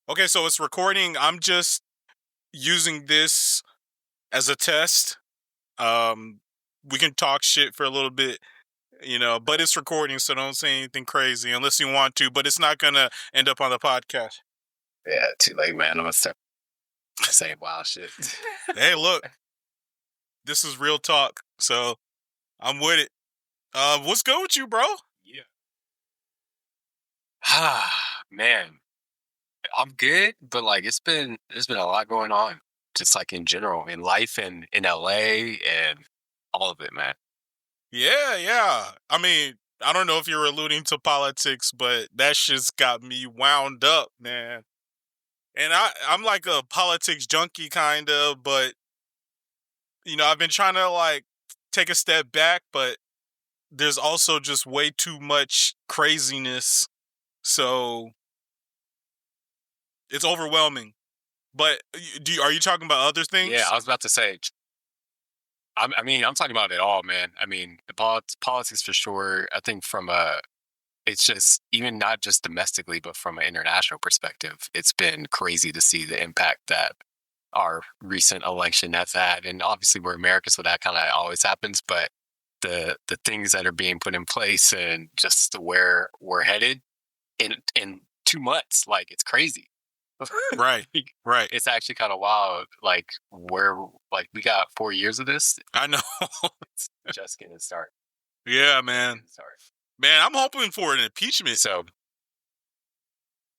Okay, so it's recording. I'm just using this as a test. We can talk shit for a little bit, but it's recording, so don't say anything crazy unless you want to, but it's not gonna end up on the podcast. Yeah, too late, man. I'm gonna start saying wild shit. Hey, look, this is real talk, so I'm with it. What's good with you, bro? Yeah. Man, I'm good, but like there's been a lot going on, just like in general in life and in LA and all of it, man. Yeah. I mean, I don't know if you're alluding to politics, but that shit's got me wound up, man. And I'm like a politics junkie kind of, but I've been trying to like take a step back, but there's also just way too much craziness. So it's overwhelming. But are you talking about other things? Yeah, I was about to say. I'm talking about it all, man. I mean, the politics for sure. I think it's just even not just domestically, but from an international perspective, it's been crazy to see the impact that our recent election has had. And obviously we're America, so that kind of always happens. But the things that are being put in place and just where we're headed in 2 months, like it's crazy. Right. It's actually kind of wild. Like we got 4 years of this. I know. It's just getting started. Yeah, man. Man, I'm hoping for an impeachment. So,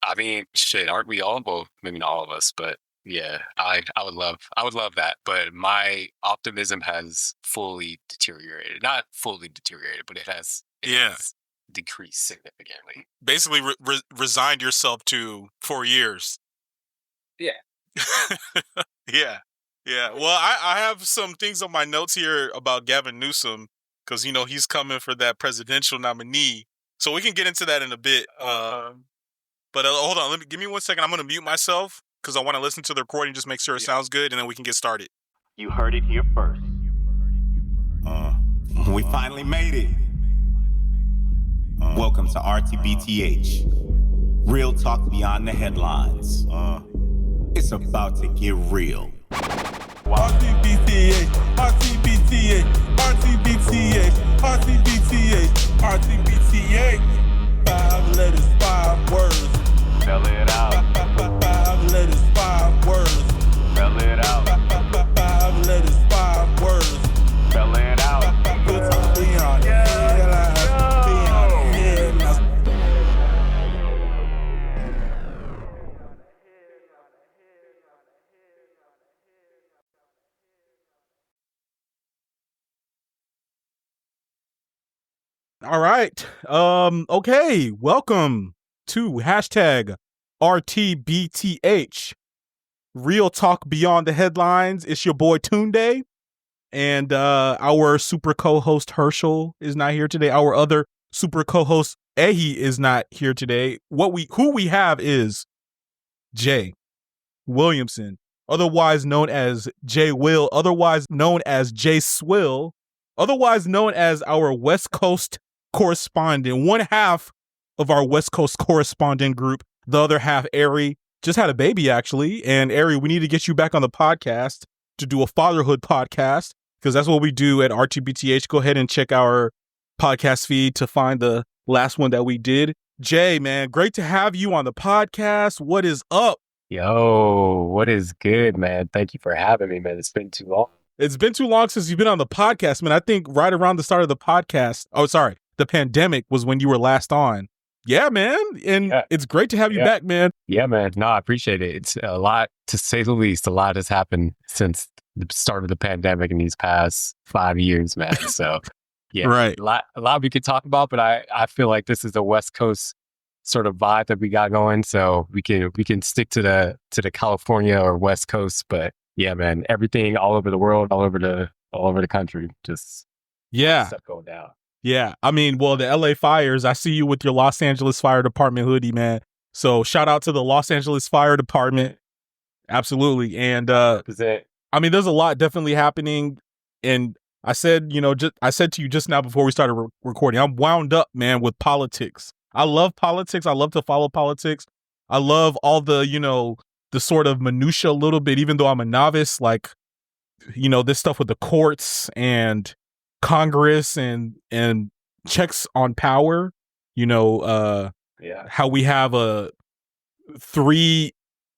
I mean, shit, aren't we all? Well, maybe not all of us, but yeah, I would love that. But my optimism has fully deteriorated. Not fully deteriorated, but it has decreased significantly. Basically, resigned yourself to 4 years. Yeah. Yeah. Well, I have some things on my notes here about Gavin Newsom because, he's coming for that presidential nominee. So we can get into that in a bit. But hold on. Give me 1 second. I'm going to mute myself because I want to listen to the recording, just make sure it sounds good, and then we can get started. You heard it here first. We finally made it. Welcome to RTBTH. Real talk beyond the headlines. It's about to get real. RTBTH, RTBTH, RTBTH, RTBTH, RTBTH. 5 letters, 5 words. Spell it out. 5 letters, 5 words. Spell it out. 5 letters, 5 words. Spell it out. Good talk beyond the headlines. Beyond the headlines. All right. Okay. Welcome to hashtag RTBTH. Real talk beyond the headlines. It's your boy Tunde. And our super co-host Herschel is not here today. Our other super co-host Ehi is not here today. Who we have is Jay Williamson, otherwise known as JSwill, otherwise known as JSwill, otherwise known as our West Coast correspondent, one half of our West Coast correspondent group, the other half, Ari, just had a baby actually. And Ari, we need to get you back on the podcast to do a fatherhood podcast because that's what we do at RTBTH. Go ahead and check our podcast feed to find the last one that we did. Jay, man, great to have you on the podcast. What is up? Yo, what is good, man? Thank you for having me, man. It's been too long. It's been too long since you've been on the podcast, man. I think right around the start of the podcast. Oh, sorry. The pandemic was when you were last on. Yeah, man. And It's great to have you back, man. Yeah, man. No, I appreciate it. It's a lot, to say the least. A lot has happened since the start of the pandemic in these past 5 years, man. So, yeah, right. A lot we could talk about, but I feel like this is a West Coast sort of vibe that we got going. So we can stick to the California or West Coast, but yeah, man, everything all over the world, all over the country, just stuff going down. Yeah, I mean, well, the LA fires, I see you with your Los Angeles Fire Department hoodie, man. So shout out to the Los Angeles Fire Department. Absolutely. And I mean, there's a lot definitely happening. And I said, I said to you just now before we started recording, I'm wound up, man, with politics. I love politics. I love to follow politics. I love all the, the sort of minutia a little bit, even though I'm a novice, like, this stuff with the courts and Congress and checks on power, how we have 3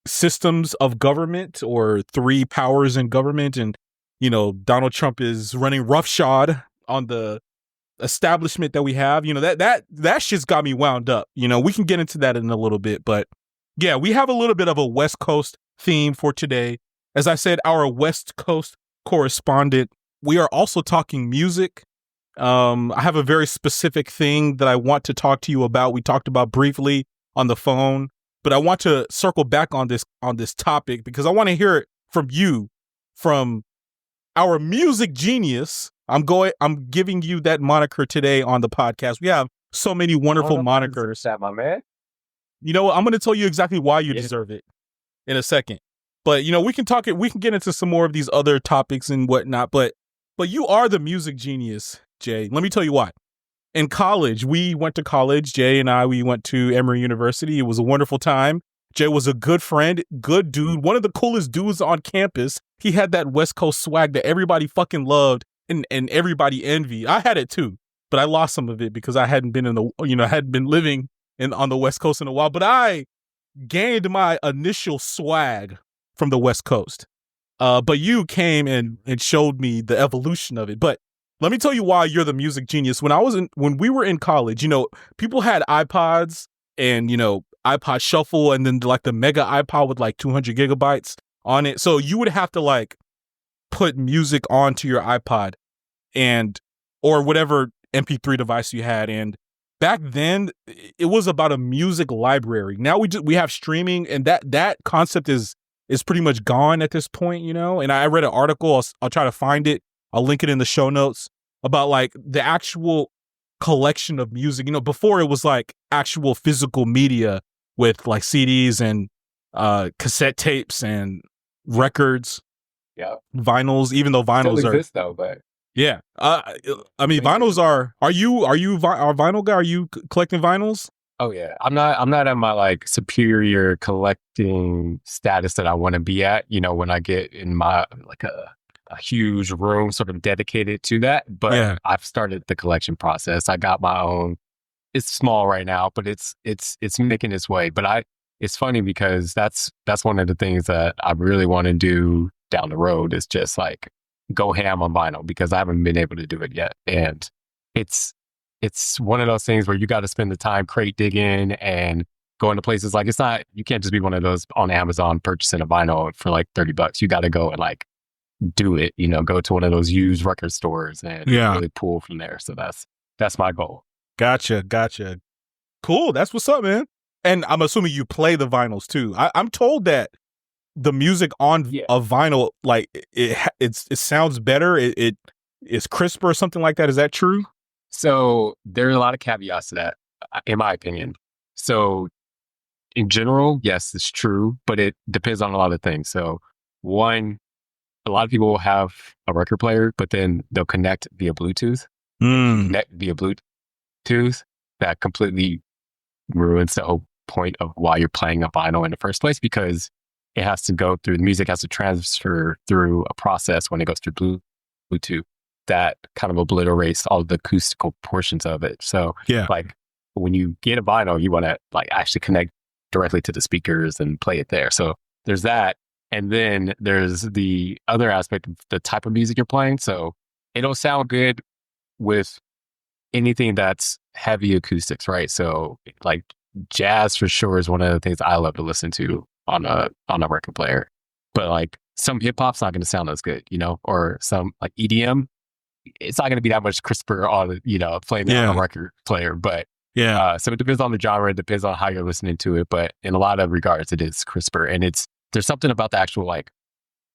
systems of government or 3 powers in government. And, Donald Trump is running roughshod on the establishment that we have. That shit's got me wound up. We can get into that in a little bit, but yeah, we have a little bit of a West Coast theme for today. As I said, our West Coast correspondent. We are also talking music. I have a very specific thing that I want to talk to you about. We talked about briefly on the phone, but I want to circle back on this topic because I want to hear it from you, from our music genius. I'm giving you that moniker today on the podcast. We have so many wonderful monikers. That, my man. You know what? I'm going to tell you exactly why you deserve it in a second. But we can get into some more of these other topics and whatnot. But you are the music genius, Jay. Let me tell you why. In college, we went to college. Jay and I, we went to Emory University. It was a wonderful time. Jay was a good friend, good dude, one of the coolest dudes on campus. He had that West Coast swag that everybody fucking loved and everybody envied. I had it too, but I lost some of it because I hadn't been hadn't been living on the West Coast in a while. But I gained my initial swag from the West Coast. But you came and showed me the evolution of it. But let me tell you why you're the music genius. When we were in college, people had iPods and, iPod Shuffle and then like the mega iPod with like 200 gigabytes on it. So you would have to like put music onto your iPod or whatever MP3 device you had. And back then it was about a music library. Now we have streaming, and that concept is pretty much gone at this point, and I read an article. I'll try to find it. I'll link it in the show notes about like the actual collection of music. Before it was like actual physical media with like CDs and cassette tapes and records. Yeah. Vinyls, even though vinyls still exist though, but yeah. I mean, vinyls are you a vinyl guy? Are you collecting vinyls? Oh yeah. I'm not at my like superior collecting status that I want to be at, when I get in my like a huge room sort of dedicated to that. But yeah. I've started the collection process. I got my own. It's small right now, but it's making its way. But it's funny because that's one of the things that I really want to do down the road is just like go ham on vinyl, because I haven't been able to do it yet. And it's one of those things where you got to spend the time crate digging and going to places like, you can't just be one of those on Amazon purchasing a vinyl for like $30. You got to go and like do it, go to one of those used record stores and really pull from there. So that's my goal. Gotcha. Cool. That's what's up, man. And I'm assuming you play the vinyls too. I'm told that the music on a vinyl, like it sounds better. It is crisper or something like that. Is that true? So there are a lot of caveats to that, in my opinion. So in general, yes, it's true, but it depends on a lot of things. So one, a lot of people will have a record player, but then they'll connect via Bluetooth. Connect via Bluetooth. That completely ruins the whole point of why you're playing a vinyl in the first place, because it has to go through, the music has to transfer through a process when it goes through Bluetooth that kind of obliterates all the acoustical portions of it. So like when you get a vinyl, you want to like actually connect directly to the speakers and play it there. So there's that. And then there's the other aspect of the type of music you're playing. So it'll sound good with anything that's heavy acoustics, right? So like jazz for sure is one of the things I love to listen to on a record player. But like some hip hop's not going to sound as good, or some like EDM, it's not going to be that much crisper on, playing it on a record player. But so it depends on the genre, it depends on how you're listening to it. But in a lot of regards, it is crisper. And there's something about the actual like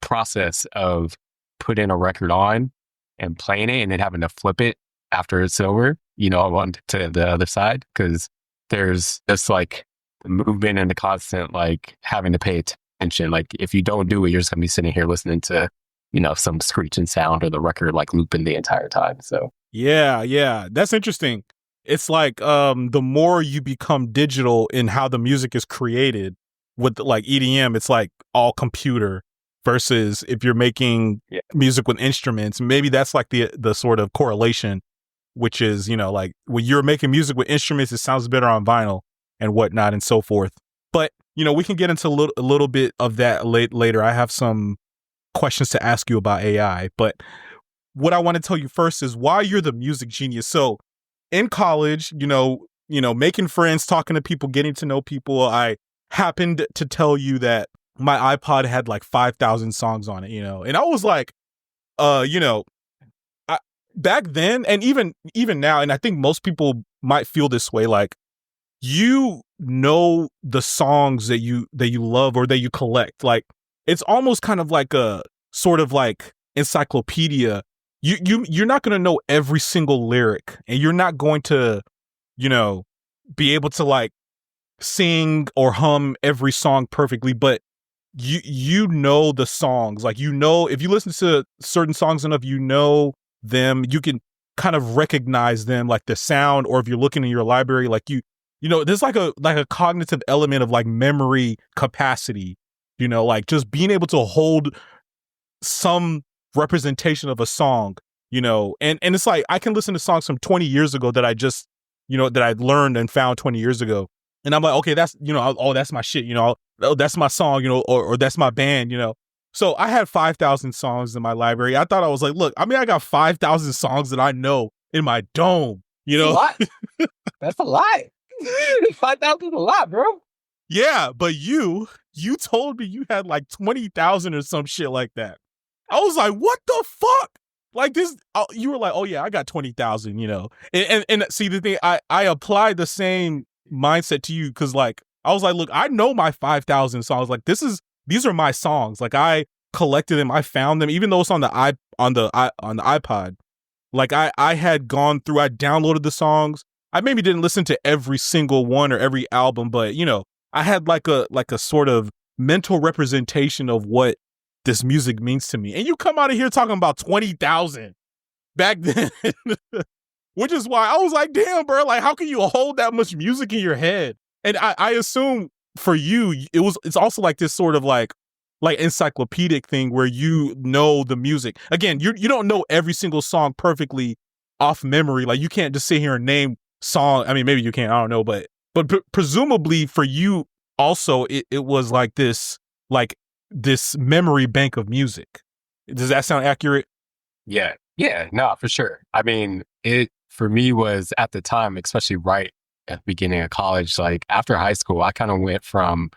process of putting a record on and playing it and then having to flip it after it's over, on to the other side. Because there's just like the movement and the constant like having to pay attention. Like if you don't do it, you're just gonna be sitting here listening to, some screeching sound or the record like looping the entire time. So yeah, that's interesting. it's like the more you become digital in how the music is created with like EDM, it's like all computer versus if you're making music with instruments, maybe that's like the sort of correlation, which is, you know, like when you're making music with instruments, it sounds better on vinyl and whatnot and so forth. But, you know, we can get into a little bit of that later. I have some questions to ask you about AI, but what I want to tell you first is why you're the music genius. So in college, you know, making friends, talking to people, getting to know people, I happened to tell you that my iPod had like 5,000 songs on it, you know, and I was like, you know, back then and even now, and I think most people might feel this way, like, you know, the songs that you love or that you collect, like it's almost kind of like a sort of like encyclopedia. You're not going to know every single lyric, and you're not going to, you know, be able to like sing or hum every song perfectly, but you know the songs. Like, you know, if you listen to certain songs enough, you know them, you can kind of recognize them, like the sound, or if you're looking in your library, like you know, there's like a cognitive element of like memory capacity, you know, like just being able to hold some representation of a song, you know, and it's like I can listen to songs from 20 years ago that I just, you know, that I learned and found 20 years ago, and I'm like, okay, that's, you know, oh, that's my shit, you know, oh, that's my song, you know, or that's my band, you know. So I had 5,000 songs in my library. I thought, I was like, look, I mean, I got 5,000 songs that I know in my dome, you know. That's a lot. 5,000 is a lot, bro. Yeah, but you told me you had like 20,000 or some shit like that. I was like, what the fuck? Like this, you were like, oh yeah, I got 20,000, you know. And see, the thing, I applied the same mindset to you, because like I was like, look, I know my 5,000 songs. Like these are my songs. Like I collected them, I found them, even though it's on the iPod. Like I had gone through, I downloaded the songs. I maybe didn't listen to every single one or every album, but you know, I had like a sort of mental representation of what this music means to me. And you come out of here talking about 20,000 back then, which is why I was like, damn, bro, like how can you hold that much music in your head? And I assume for you, it's also like this sort of like encyclopedic thing where you know the music. Again, you don't know every single song perfectly off memory. Like you can't just sit here and name song. I mean, maybe you can, I don't know, but presumably for you also, it was like this memory bank of music. Does that sound accurate? Yeah, no, for sure. I mean, it for me was at the time, especially right at the beginning of college, like after high school, I kind of went from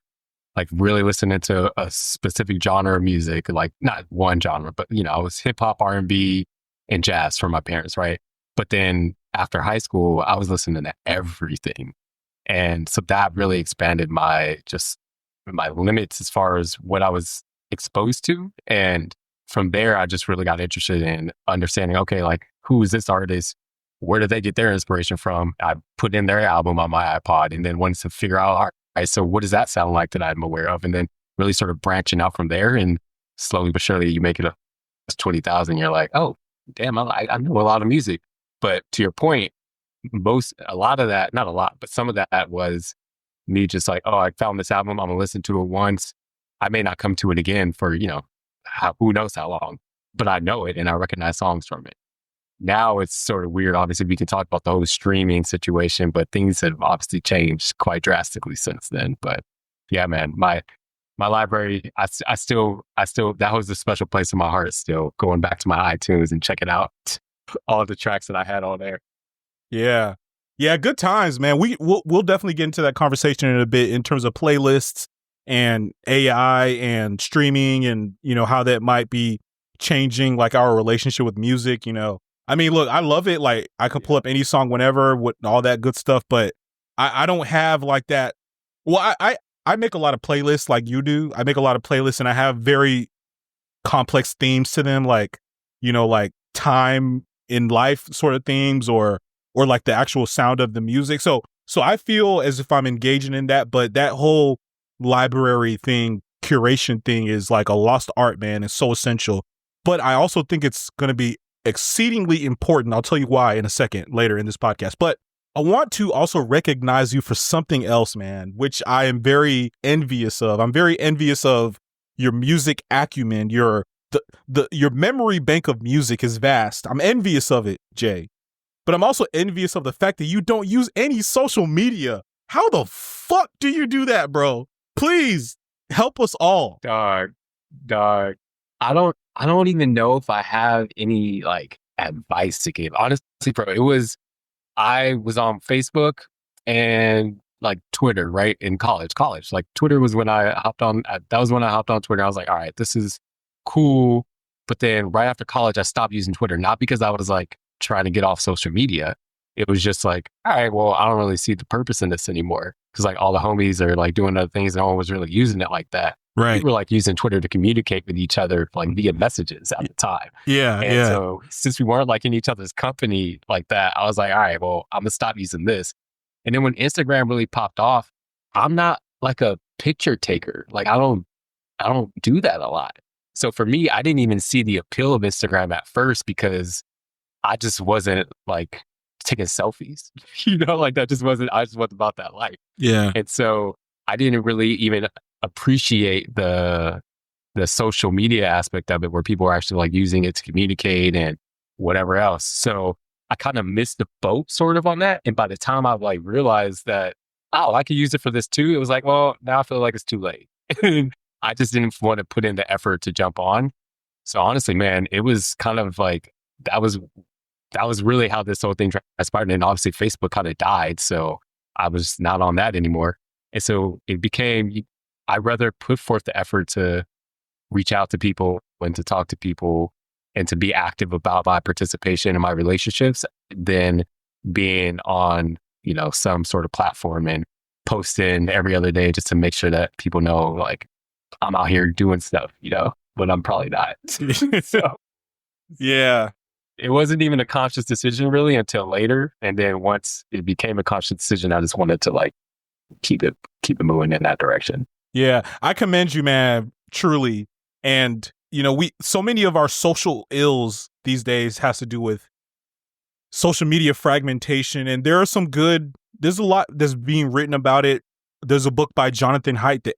like really listening to a specific genre of music, like not one genre, but you know, I was hip hop, R&B, and jazz from my parents, right? But then after high school, I was listening to everything. And so that really expanded my limits as far as what I was exposed to. And from there, I just really got interested in understanding, okay, like who is this artist? Where did they get their inspiration from? I put in their album on my iPod and then wanted to figure out, all right, so what does that sound like that I'm aware of? And then really sort of branching out from there, and slowly but surely you make it 20,000. You're like, oh, damn, I know a lot of music. But to your point, a lot of that, not a lot, but some of that was me just like, oh, I found this album, I'm gonna listen to it once. I may not come to it again for, you know, who knows how long, but I know it and I recognize songs from it. Now it's sort of weird. Obviously, we can talk about the whole streaming situation, but things have obviously changed quite drastically since then. But yeah, man, my library, I still, that was a special place in my heart still, going back to my iTunes and checking out all the tracks that I had on there. Yeah. Yeah, good times, man. We'll definitely get into that conversation in a bit in terms of playlists and AI and streaming, and, you know, how that might be changing like our relationship with music, you know. I mean, look, I love it. Like I could pull up any song whenever with all that good stuff, but I don't have like that. Well, I make a lot of playlists like you do. I make a lot of playlists and I have very complex themes to them, like, you know, like time in life sort of themes, or like the actual sound of the music. So I feel as if I'm engaging in that, but that whole library thing, curation thing is like a lost art, man. It's so essential. But I also think it's going to be exceedingly important. I'll tell you why in a second later in this podcast. But I want to also recognize you for something else, man, which I am very envious of. I'm very envious of your music acumen. Your memory bank of music is vast. I'm envious of it, Jay. But I'm also envious of the fact that you don't use any social media. How the fuck do you do that, bro? Please help us all. Dog. I don't even know if I have any like advice to give. Honestly, bro, I was on Facebook and like Twitter, right? In college. Like Twitter was when I hopped on, that was when I hopped on Twitter. I was like, all right, this is cool. But then right after college, I stopped using Twitter, not because I was like trying to get off social media. It was just like, all right, well, I don't really see the purpose in this anymore. Cause like all the homies are like doing other things. No one was really using it like that. Right. People were like using Twitter to communicate with each other, like via messages at the time. Yeah. And so since we weren't like in each other's company like that, I was like, all right, well, I'm gonna stop using this. And then when Instagram really popped off, I'm not like a picture taker. Like I don't do that a lot. So for me, I didn't even see the appeal of Instagram at first because I just wasn't like taking selfies, like I just wasn't about that life. Yeah. And so I didn't really even appreciate the social media aspect of it where people are actually like using it to communicate and whatever else. So I kind of missed the boat sort of on that. And by the time I like realized that, oh, I could use it for this too, it was like, well, now I feel like it's too late. I just didn't want to put in the effort to jump on. So honestly, man, it was kind of like, that was really how this whole thing transpired. And obviously Facebook kind of died. So I was not on that anymore. And so it became, I'd rather put forth the effort to reach out to people and to talk to people and to be active about my participation in my relationships than being on, some sort of platform and posting every other day just to make sure that people know like I'm out here doing stuff, but I'm probably not. So yeah. It wasn't even a conscious decision really until later. And then once it became a conscious decision, I just wanted to like keep it moving in that direction. Yeah. I commend you, man, truly. And, so many of our social ills these days has to do with social media fragmentation. And there's a lot that's being written about it. There's a book by Jonathan Haidt, The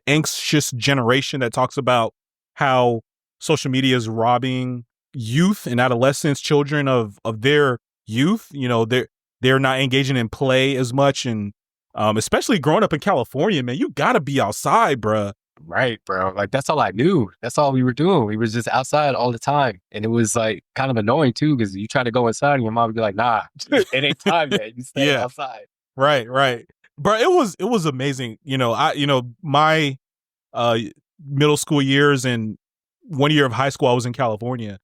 Anxious Generation, that talks about how social media is robbing youth and adolescents, children of their youth. They're not engaging in play as much. And especially growing up in California, man, you gotta be outside, bruh. Right, bro. Like that's all I knew. That's all we were doing. We were just outside all the time. And it was like kind of annoying too, because you try to go inside and your mom would be like, nah, it ain't time yet. You stay outside. Right. But it was amazing. My middle school years and 1 year of high school, I was in California.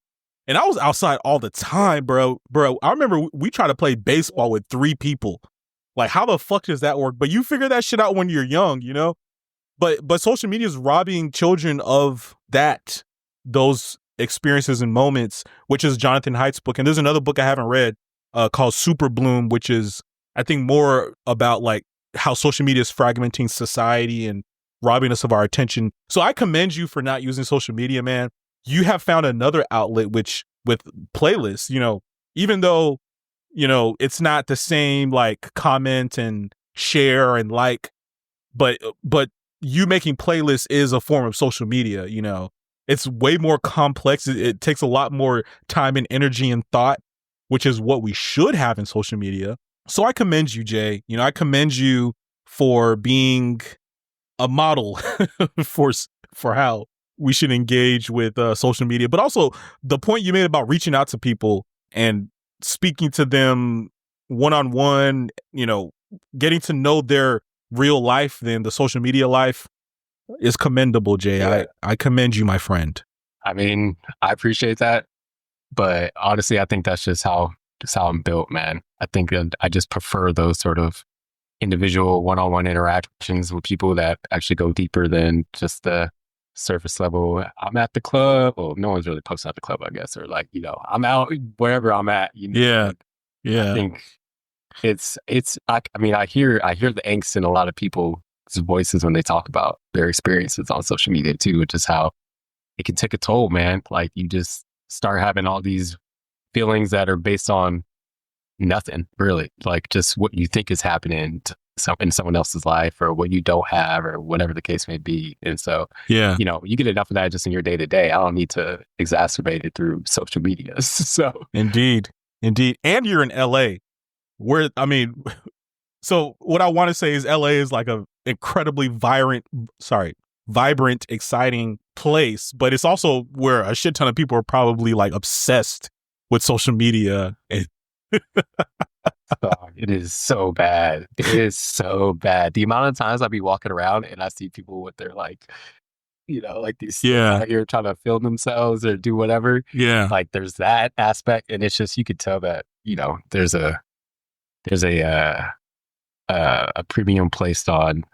And I was outside all the time, bro. I remember we tried to play baseball with 3 people. Like, how the fuck does that work? But you figure that shit out when you're young, But social media is robbing children of those experiences and moments, which is Jonathan Haidt's book. And there's another book I haven't read called Super Bloom, which is, I think, more about like how social media is fragmenting society and robbing us of our attention. So I commend you for not using social media, man. You have found another outlet, which with playlists, even though, it's not the same like comment and share and like, but you making playlists is a form of social media. It's way more complex. It takes a lot more time and energy and thought, which is what we should have in social media. So I commend you, Jay. I commend you for being a model for how we should engage with social media, but also the point you made about reaching out to people and speaking to them one-on-one, getting to know their real life than the social media life is commendable, Jay. Yeah. I commend you, my friend. I mean, I appreciate that, but honestly, I think that's just how I'm built, man. I think I just prefer those sort of individual one-on-one interactions with people that actually go deeper than just the surface level. I'm at the club. Well, no one's really posting at the club, I guess, or like, I'm out wherever I'm at. Yeah. I think I hear the angst in a lot of people's voices when they talk about their experiences on social media too, which is how it can take a toll, man. Like you just start having all these feelings that are based on nothing really, like just what you think is happening in someone else's life or what you don't have or whatever the case may be. And so, Yeah. You get enough of that just in your day to day. I don't need to exacerbate it through social media. So Indeed. And you're in LA where, I mean, so what I want to say is LA is like a incredibly vibrant, exciting place, but it's also where a shit ton of people are probably like obsessed with social media. It is so bad. It is so bad. The amount of times I be walking around and I see people with their like these out here trying to film themselves or do whatever. Yeah. Like there's that aspect, and it's just, you could tell that, there's a premium placed on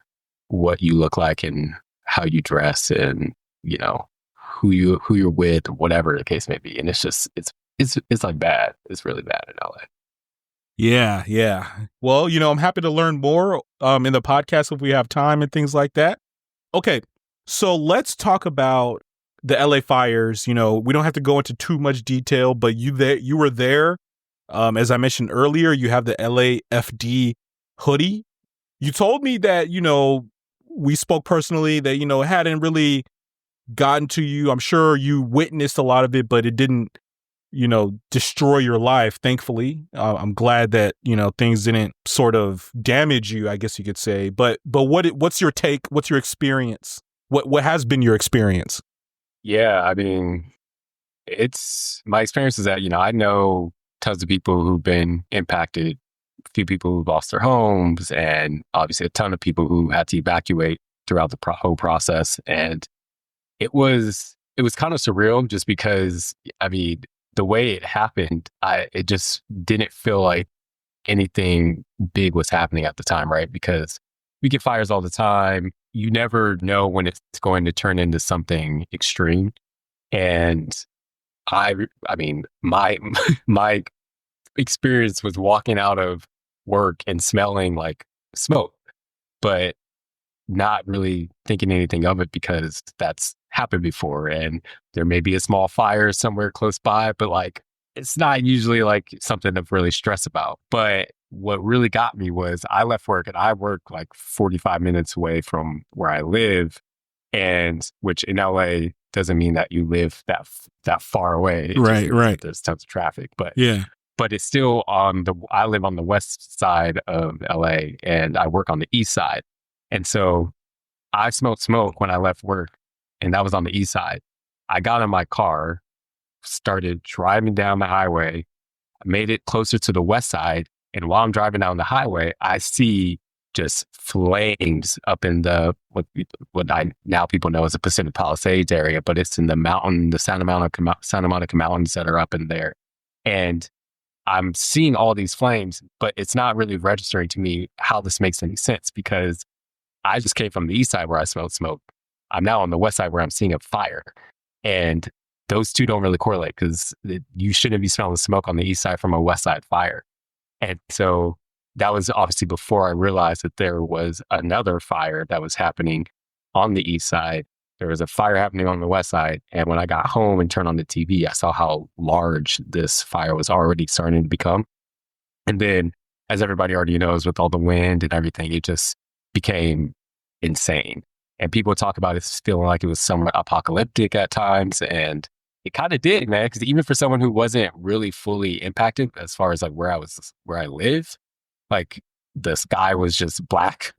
what you look like and how you dress and, who you're with, whatever the case may be. And it's just, it's like bad. It's really bad in LA. Yeah. Well, I'm happy to learn more in the podcast if we have time and things like that. Okay, so let's talk about the LA fires. We don't have to go into too much detail, but you were there. As I mentioned earlier, you have the LAFD hoodie. You told me that, we spoke personally, that, it hadn't really gotten to you. I'm sure you witnessed a lot of it, but it didn't destroy your life, thankfully. I'm glad that, things didn't sort of damage you, I guess you could say. But what's your take? What's your experience? What has been your experience? Yeah, I mean, my experience is that, I know tons of people who've been impacted, a few people who've lost their homes, and obviously a ton of people who had to evacuate throughout the whole process. And it was kind of surreal just because, I mean, the way it happened, it just didn't feel like anything big was happening at the time, right? Because we get fires all the time. You never know when it's going to turn into something extreme. And I mean, my experience was walking out of work and smelling like smoke, but not really thinking anything of it because that's happened before. And there may be a small fire somewhere close by, but like, it's not usually like something to really stress about. But what really got me was I left work, and I work like 45 minutes away from where I live, and which in LA doesn't mean that you live that far away. Right. There's tons of traffic, but yeah. It's still I live on the west side of LA and I work on the east side. And so I smelled smoke when I left work, and that was on the east side. I got in my car, started driving down the highway, made it closer to the west side. And while I'm driving down the highway, I see just flames up in what now people know as the Pacific Palisades area, but it's in the Santa Monica Mountains that are up in there. And I'm seeing all these flames, but it's not really registering to me how this makes any sense, because I just came from the east side where I smelled smoke. I'm now on the west side where I'm seeing a fire. And those two don't really correlate, because you shouldn't be smelling smoke on the east side from a west side fire. And so that was obviously before I realized that there was another fire that was happening on the east side. There was a fire happening on the west side. And when I got home and turned on the TV, I saw how large this fire was already starting to become. And then, as everybody already knows, with all the wind and everything, it just became insane. And people talk about it feeling like it was somewhat apocalyptic at times. And it kind of did, man, because even for someone who wasn't really fully impacted as far as like where I live, like the sky was just black.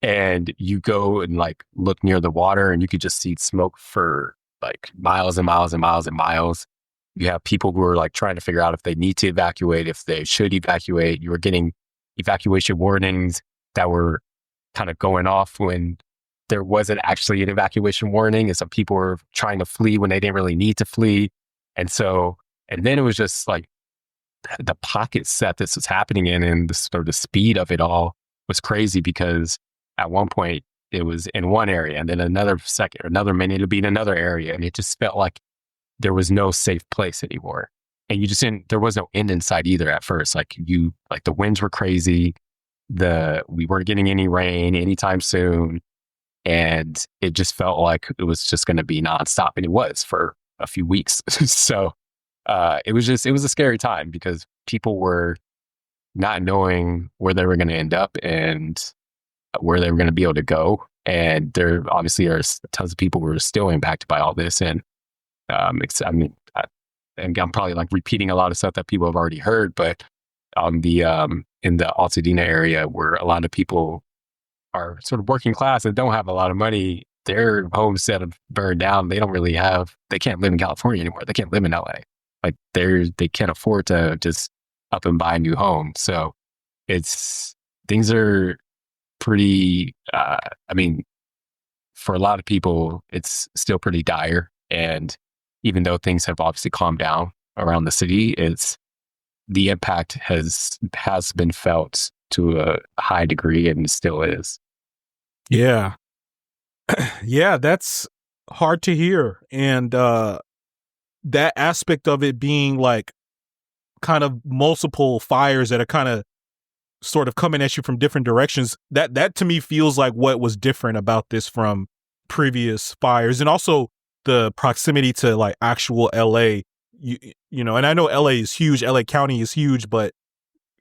And you go and like look near the water and you could just see smoke for like miles and miles and miles and miles. You have people who are like trying to figure out if they need to evacuate, if they should evacuate. You were getting evacuation warnings that were kind of going off when there wasn't actually an evacuation warning. And some people were trying to flee when they didn't really need to flee. And then it was just like the pockets that this was happening in, and the speed of it all was crazy, because at one point it was in one area, and then another minute it'd be in another area. And it just felt like there was no safe place anymore. And there was no end in sight either at first. Like the winds were crazy. We weren't getting any rain anytime soon. And it just felt like it was just going to be nonstop. And it was for a few weeks. So it was a scary time, because people were not knowing where they were going to end up and where they were going to be able to go. And there obviously are tons of people who are still impacted by all this. And and I'm probably like repeating a lot of stuff that people have already heard, but on the in the Altadena area, where a lot of people are sort of working class and don't have a lot of money, their homes that have burned down, they can't live in California anymore. They can't live in LA. Like they can't afford to just up and buy a new home. So things are pretty, for a lot of people, it's still pretty dire. And even though things have obviously calmed down around the city, the impact has been felt to a high degree and still is. Yeah. Yeah, that's hard to hear. And that aspect of it being like kind of multiple fires that are kind of sort of coming at you from different directions, that to me feels like what was different about this from previous fires. And also the proximity to like actual LA, you know, and I know LA is huge, LA County is huge, but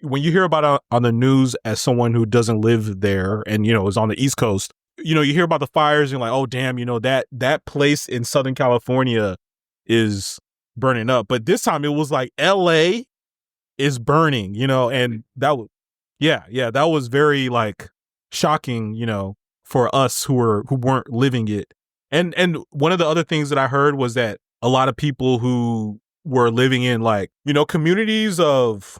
when you hear about it on the news as someone who doesn't live there and, you know, is on the East Coast, you know, you hear about the fires and you're like, oh, damn, you know, that place in Southern California is burning up. But this time it was like LA is burning, you know, and that was, that was very like shocking, you know, for us who weren't living it. And one of the other things that I heard was that a lot of people who were living in like, you know, communities of,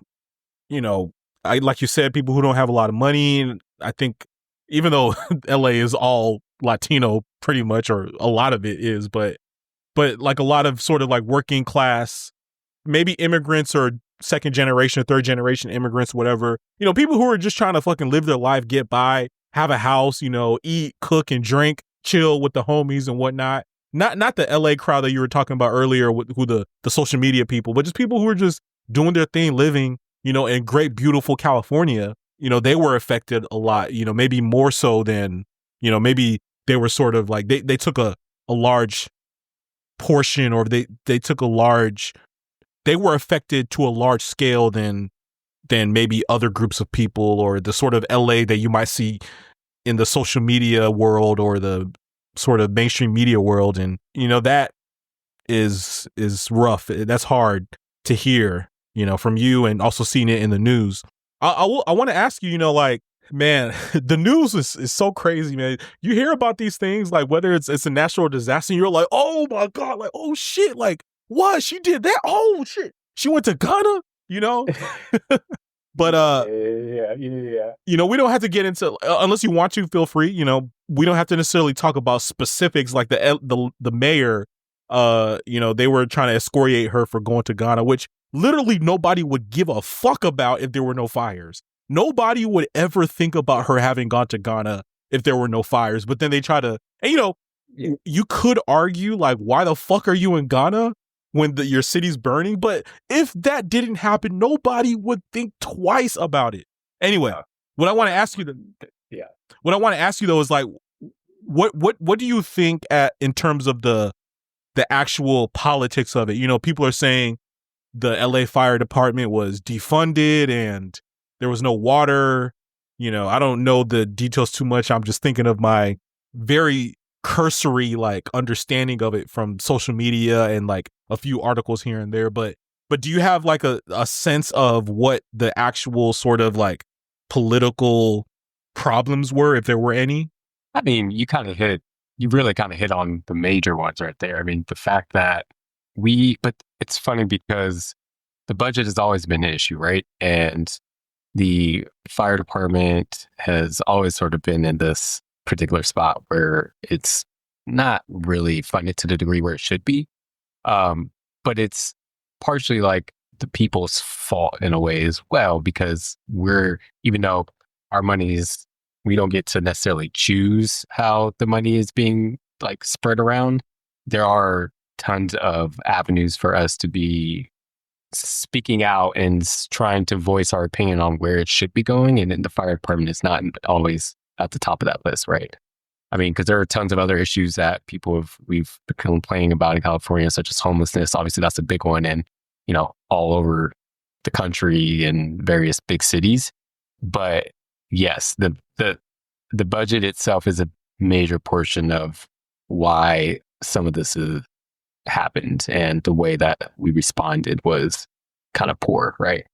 you know, like you said, people who don't have a lot of money. And I think even though LA is all Latino pretty much, or a lot of it is, but like a lot of sort of like working class, maybe immigrants or second generation, third generation immigrants, whatever, you know, people who are just trying to fucking live their life, get by, have a house, you know, eat, cook and drink, chill with the homies and whatnot. Not the LA crowd that you were talking about earlier, who the social media people, but just people who are just doing their thing, living, you know, in great, beautiful California. You know, they were affected a lot, you know, maybe more so than, you know, maybe they were sort of like, they took a large portion, or they were affected to a large scale than maybe other groups of people, or the sort of LA that you might see in the social media world or the sort of mainstream media world. And, you know, that is rough. That's hard to hear, you know, from you, and also seeing it in the news. I want to ask you, you know, like, man, the news is so crazy, man. You hear about these things, like whether it's a natural disaster, and you're like, oh my God, like, oh shit, like, what? She did that? Oh shit. She went to Ghana, you know? But yeah. You know, we don't have to get into, unless you want to, feel free, you know, we don't have to necessarily talk about specifics, like the mayor, you know, they were trying to excoriate her for going to Ghana, which literally nobody would give a fuck about if there were no fires. Nobody would ever think about her having gone to Ghana if there were no fires. But then they try to, and you know, you could argue like, why the fuck are you in Ghana when your city's burning? But if that didn't happen, nobody would think twice about it. Anyway, what I want to ask you, what I want to ask you though is like, what do you think in terms of the actual politics of it? You know, people are saying the LA Fire Department was defunded and there was no water. You know, I don't know the details too much. I'm just thinking of my very cursory like understanding of it from social media and like a few articles here and there. But do you have like a sense of what the actual sort of like political problems were, if there were any? I mean, you really kind of hit on the major ones right there. I mean, the fact that but it's funny because the budget has always been an issue, right? And the fire department has always sort of been in this particular spot where it's not really funded to the degree where it should be. But it's partially like the people's fault in a way as well, because even though our money we don't get to necessarily choose how the money is being like spread around. There are tons of avenues for us to be speaking out and trying to voice our opinion on where it should be going. And then the fire department is not always at the top of that list, right? I mean, because there are tons of other issues that we've been complaining about in California, such as homelessness. Obviously, that's a big one, and you know, all over the country and various big cities. But yes, the budget itself is a major portion of why some of this has happened, and the way that we responded was kind of poor, right?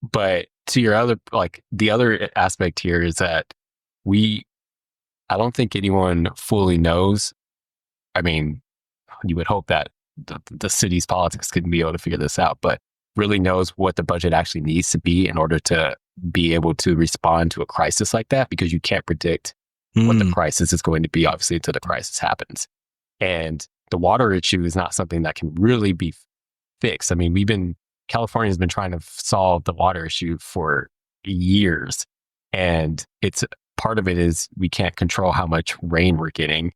But to your other, like the other aspect here is that I don't think anyone fully knows. I mean, you would hope that the city's politics could be able to figure this out, but really knows what the budget actually needs to be in order to be able to respond to a crisis like that, because you can't predict what the crisis is going to be, obviously, until the crisis happens. And the water issue is not something that can really be fixed. I mean, California's been trying to solve the water issue for years. And part of it is we can't control how much rain we're getting.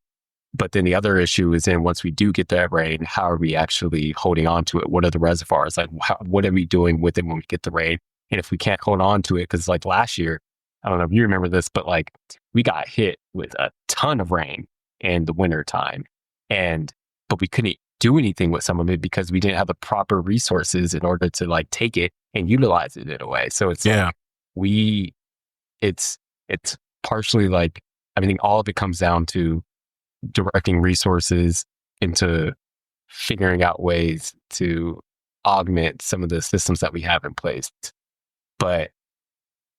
But then the other issue is then once we do get that rain, how are we actually holding on to it? What are the reservoirs? Like, what are we doing with it when we get the rain? And if we can't hold on to it, because like last year, I don't know if you remember this, but like we got hit with a ton of rain in the winter time. But we couldn't do anything with some of it because we didn't have the proper resources in order to like take it and utilize it in a way. So it's like it's partially like, I mean, all of it comes down to directing resources into figuring out ways to augment some of the systems that we have in place. But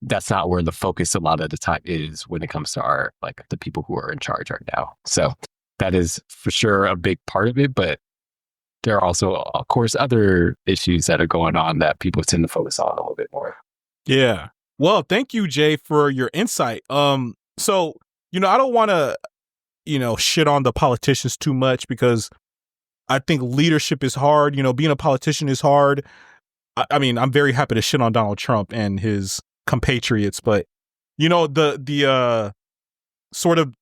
that's not where the focus a lot of the time is when it comes to the people who are in charge right now. So that is for sure a big part of it, but there are also, of course, other issues that are going on that people tend to focus on a little bit more. Yeah. Well, thank you, Jay, for your insight. So, I don't want to, shit on the politicians too much, because I think leadership is hard. Being a politician is hard. I mean, I'm very happy to shit on Donald Trump and his compatriots, but the sort of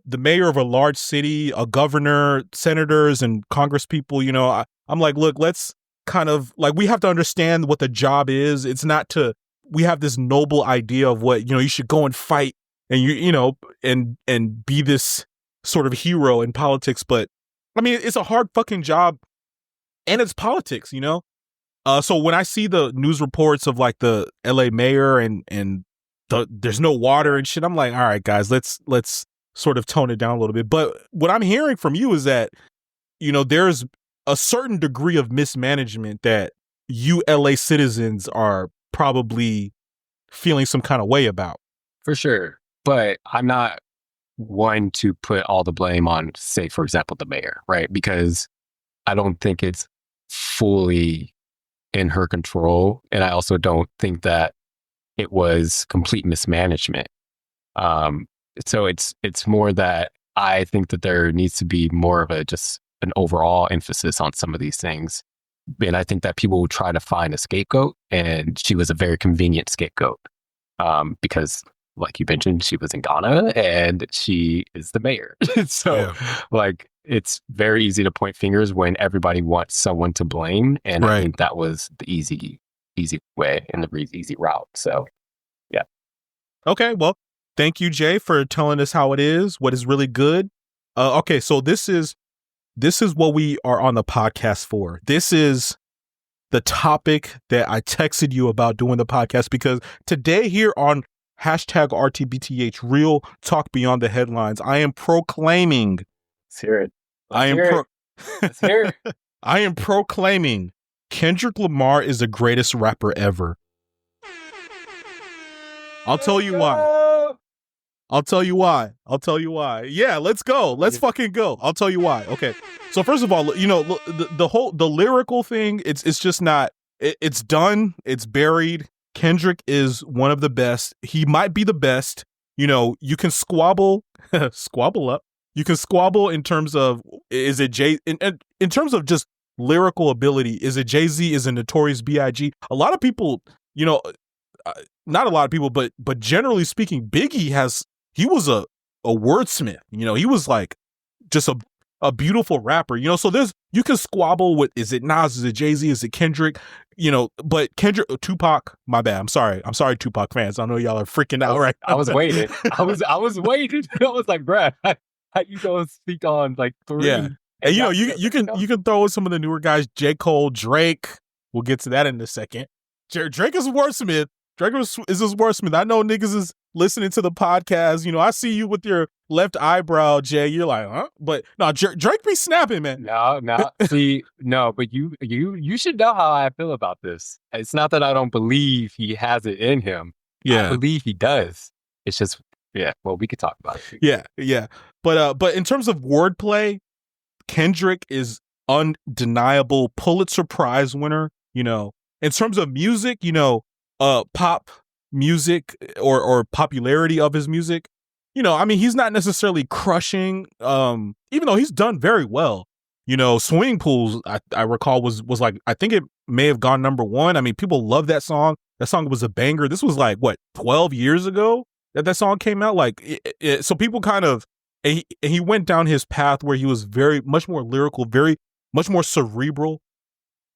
the mayor of a large city, a governor, senators, and congress people, I'm like, look, let's kind of like, we have to understand what the job is. It's not we have this noble idea of what, you should go and fight and and be this sort of hero in politics. But I mean, it's a hard fucking job, and it's politics, So when I see the news reports of like the LA mayor and there's no water and shit, I'm like, all right, guys, let's sort of tone it down a little bit. But what I'm hearing from you is that, there's a certain degree of mismanagement that you LA citizens are probably feeling some kind of way about. For sure. But I'm not one to put all the blame on, say, for example, the mayor, right? Because I don't think it's fully in her control. And I also don't think that it was complete mismanagement. So it's more that I think that there needs to be more of just an overall emphasis on some of these things. And I think that people will try to find a scapegoat, and she was a very convenient scapegoat, because like you mentioned, she was in Ghana and she is the mayor. So like, it's very easy to point fingers when everybody wants someone to blame. And I think that was the easy way and the easy route. So, yeah. Okay. Well, thank you, Jay, for telling us how it is, what is really good. Okay. So this is what we are on the podcast for. This is the topic that I texted you about doing the podcast, because today here on #RTBTH, Real Talk Beyond the Headlines, I am proclaiming. Let's hear it. Let's hear it. I am proclaiming Kendrick Lamar is the greatest rapper ever. I'll tell you why. Yeah, let's go. Let's fucking go. I'll tell you why. Okay. So first of all, the lyrical thing, it's just not, it's done. It's buried. Kendrick is one of the best. He might be the best. You can squabble up. You can squabble in terms of, is it in terms of just lyrical ability, is it Jay-Z, is it Notorious B.I.G.? A lot of people, not a lot of people, but generally speaking, Biggie he was a wordsmith. He was like just a beautiful rapper. So you can squabble with, is it Nas, is it Jay-Z, is it Kendrick? But Kendrick, Tupac, my bad. I'm sorry, Tupac fans. I know y'all are freaking out right now. I was waiting. I was waiting. I was like, bruh, how you gonna speak on like three? Yeah. And you can throw in some of the newer guys, J. Cole, Drake. We'll get to that in a second. Drake is a wordsmith. Drake is a wordsmith. I know niggas is listening to the podcast. You know, I see you with your left eyebrow, Jay. You're like, huh? But no, Drake be snapping, man. No. See, no, but you should know how I feel about this. It's not that I don't believe he has it in him. Yeah. I believe he does. It's just, yeah, well, we could talk about it. Yeah. But in terms of wordplay, Kendrick is undeniable Pulitzer Prize winner. You know, in terms of music, you know, pop music or popularity of his music, you know, I mean, he's not necessarily crushing, even though he's done very well. You know, Swimming Pools, I recall was like, I think it may have gone number one. I mean, people love that song. That song was a banger. This was like, what, 12 years ago that song came out? Like, so people kind of, and he went down his path where he was very much more lyrical, very much more cerebral.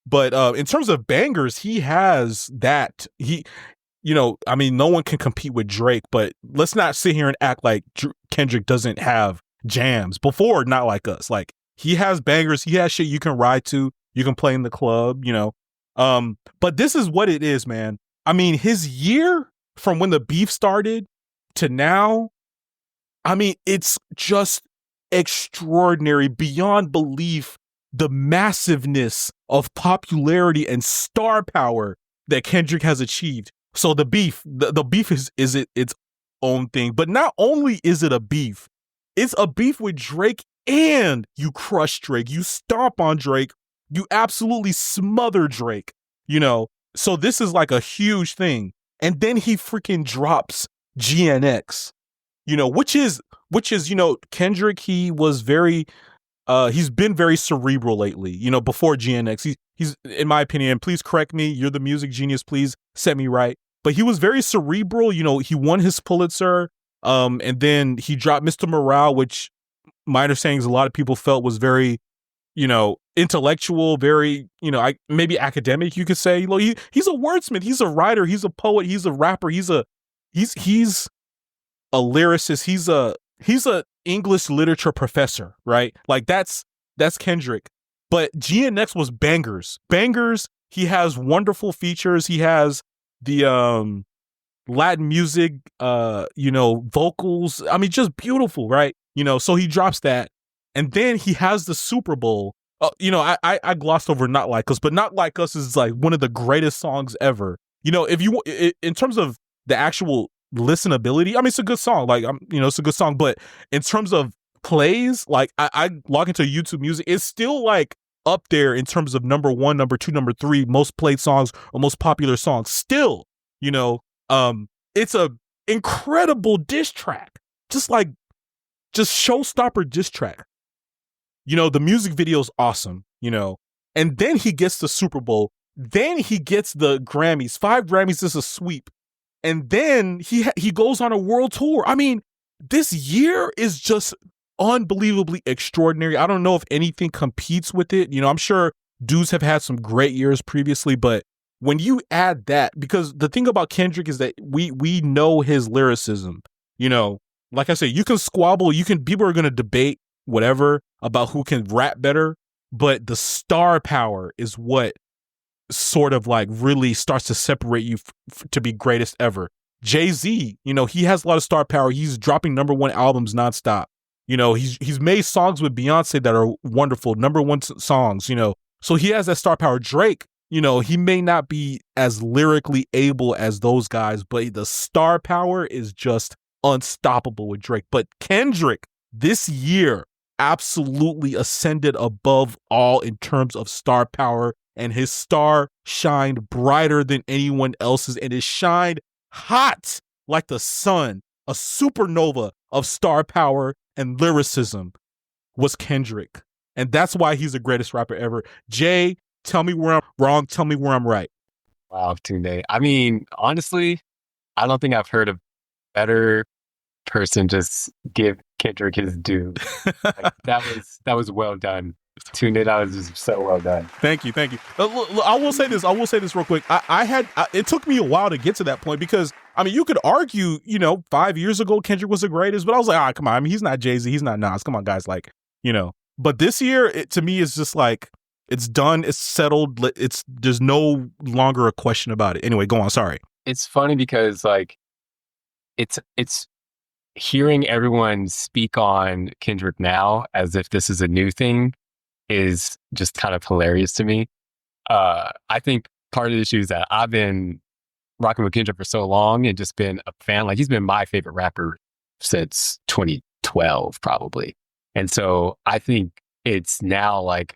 But in terms of bangers, he has that. You know, I mean, no one can compete with Drake, but let's not sit here and act like Kendrick doesn't have jams. Before, Not Like Us. Like, he has bangers. He has shit you can ride to. You can play in the club, you know. But this is what it is, man. I mean, his year from when the beef started to now, I mean, it's just extraordinary, beyond belief, the massiveness of popularity and star power that Kendrick has achieved. So the beef is its own thing. But not only is it a beef, it's a beef with Drake, and you crush Drake. You stomp on Drake. You absolutely smother Drake, you know. So this is like a huge thing. And then he freaking drops GNX, you know, which is, you know, Kendrick, he was very, he's been very cerebral lately, you know, before GNX. He's, in my opinion, please correct me. You're the music genius. Please set me right. But he was very cerebral. You know, he won his Pulitzer. And then he dropped Mr. Morale, which my understanding is a lot of people felt was very, you know, intellectual, very, you know, maybe academic, you could say. You know, he's a wordsmith, he's a writer, he's a poet, he's a rapper, he's a lyricist, he's a English literature professor, right? Like that's Kendrick. But GNX was bangers. He has wonderful features. He has the Latin music, you know, vocals. I mean, just beautiful, right? You know, so he drops that. And then he has the Super Bowl. You know, I glossed over Not Like Us, but Not Like Us is like one of the greatest songs ever. You know, if you, in terms of the actual listenability, I mean, it's a good song. Like, you know, it's a good song. But in terms of plays, like I log into YouTube Music, it's still like up there in terms of number 1, number 2, number 3 most played songs or most popular songs. Still, you know, it's a incredible diss track, just showstopper diss track. You know, the music video is awesome, you know, and then he gets the Super Bowl. Then he gets the Grammys. 5 Grammys is a sweep. And then he goes on a world tour. I mean, this year is just unbelievably extraordinary. I don't know if anything competes with it. You know, I'm sure dudes have had some great years previously, but when you add that, because the thing about Kendrick is that we know his lyricism. You know, like I said, you can squabble, people are going to debate whatever about who can rap better, but the star power is what sort of like really starts to separate you to be greatest ever. Jay-Z, you know, he has a lot of star power. He's dropping number 1 albums nonstop. You know, he's made songs with Beyonce that are wonderful, number 1 songs, you know. So he has that star power. Drake, you know, he may not be as lyrically able as those guys, but the star power is just unstoppable with Drake. But Kendrick this year absolutely ascended above all in terms of star power, and his star shined brighter than anyone else's, and it shined hot like the sun. A supernova of star power and lyricism was Kendrick, and that's why he's the greatest rapper ever. Jay, tell me where I'm wrong, tell me where I'm right. Wow, Tunde. I mean, honestly, I don't think I've heard a better person just give Kendrick his due. Like, that was well done. Tunde, that was just so well done. Thank you. Look, I will say this real quick. It took me a while to get to that point because, I mean, you could argue, you know, 5 years ago, Kendrick was the greatest, but I was like, come on. I mean, he's not Jay-Z. He's not Nas. Come on, guys. Like, you know, but this year, to me, it's just like, It's done. It's settled. There's no longer a question about it. Anyway, go on. Sorry. It's funny because like it's hearing everyone speak on Kendrick now as if this is a new thing is just kind of hilarious to me. I think part of the issue is that I've been rocking with Kendrick for so long and just been a fan. Like, he's been my favorite rapper since 2012, probably. And so I think it's now like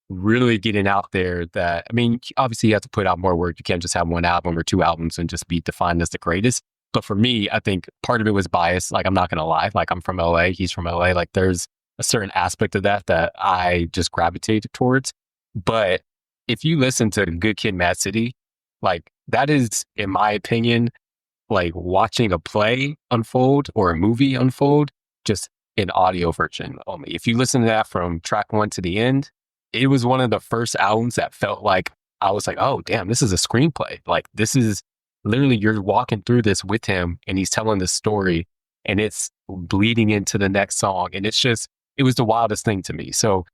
really getting out there that, I mean, obviously you have to put out more work. You can't just have one album or two albums and just be defined as the greatest. But for me, I think part of it was bias. Like, I'm not going to lie. Like, I'm from LA. He's from LA. Like, there's a certain aspect of that I just gravitated towards. But if you listen to Good Kid, Mad City, like, that is, in my opinion, like watching a play unfold or a movie unfold, just in audio version only. If you listen to that from track 1 to the end, it was one of the first albums that felt like I was like, oh, damn, this is a screenplay. Like, this is literally, you're walking through this with him and he's telling this story and it's bleeding into the next song. And it's just, it was the wildest thing to me. So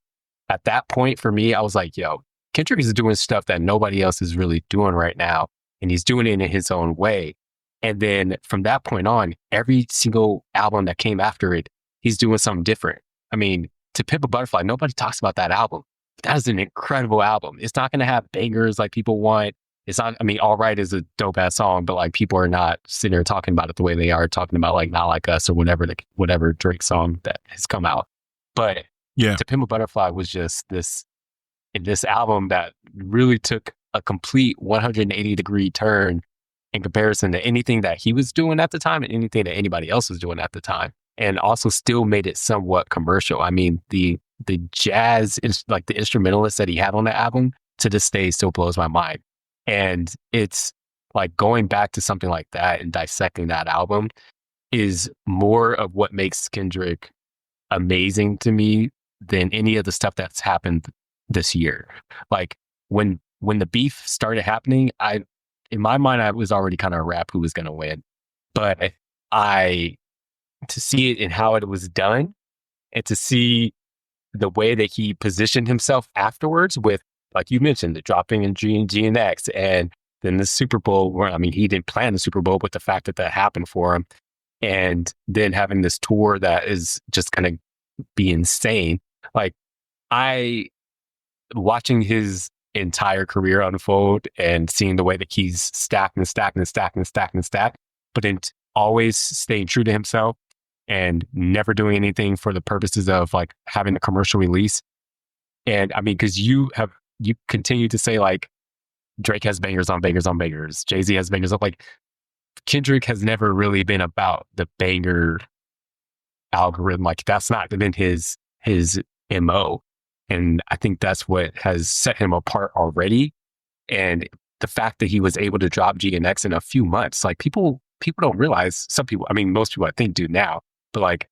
at that point for me, I was like, yo, Kendrick is doing stuff that nobody else is really doing right now. And he's doing it in his own way. And then from that point on, every single album that came after it, he's doing something different. I mean, To Pimp a Butterfly, nobody talks about that album. That is an incredible album. It's not going to have bangers like people want. It's not, I mean, All Right is a dope ass song, but like people are not sitting there talking about it the way they are talking about like Not Like Us or whatever Drake song that has come out. But yeah, To Pimp a Butterfly was just this album that really took a complete 180-degree turn in comparison to anything that he was doing at the time and anything that anybody else was doing at the time. And also still made it somewhat commercial. I mean, the jazz, like the instrumentalist that he had on the album to this day still blows my mind. And it's like going back to something like that and dissecting that album is more of what makes Kendrick amazing to me than any of the stuff that's happened this year. Like when the beef started happening, in my mind, I was already kind of a rap who was going to win. But to see it in how it was done and to see the way that he positioned himself afterwards with, like you mentioned, the dropping in G and X, and then the Super Bowl, where, I mean, he didn't plan the Super Bowl, but the fact that happened for him, and then having this tour that is just going to be insane. Like, watching his entire career unfold and seeing the way that he's stacked, but then always staying true to himself and never doing anything for the purposes of like having a commercial release. And I mean, because you continue to say like Drake has bangers on bangers on bangers, Jay-Z has bangers on, like Kendrick has never really been about the banger algorithm. Like, that's not been his MO. And I think that's what has set him apart already. And the fact that he was able to drop G and X in a few months, like people don't realize, some people, I mean, most people I think do now, but like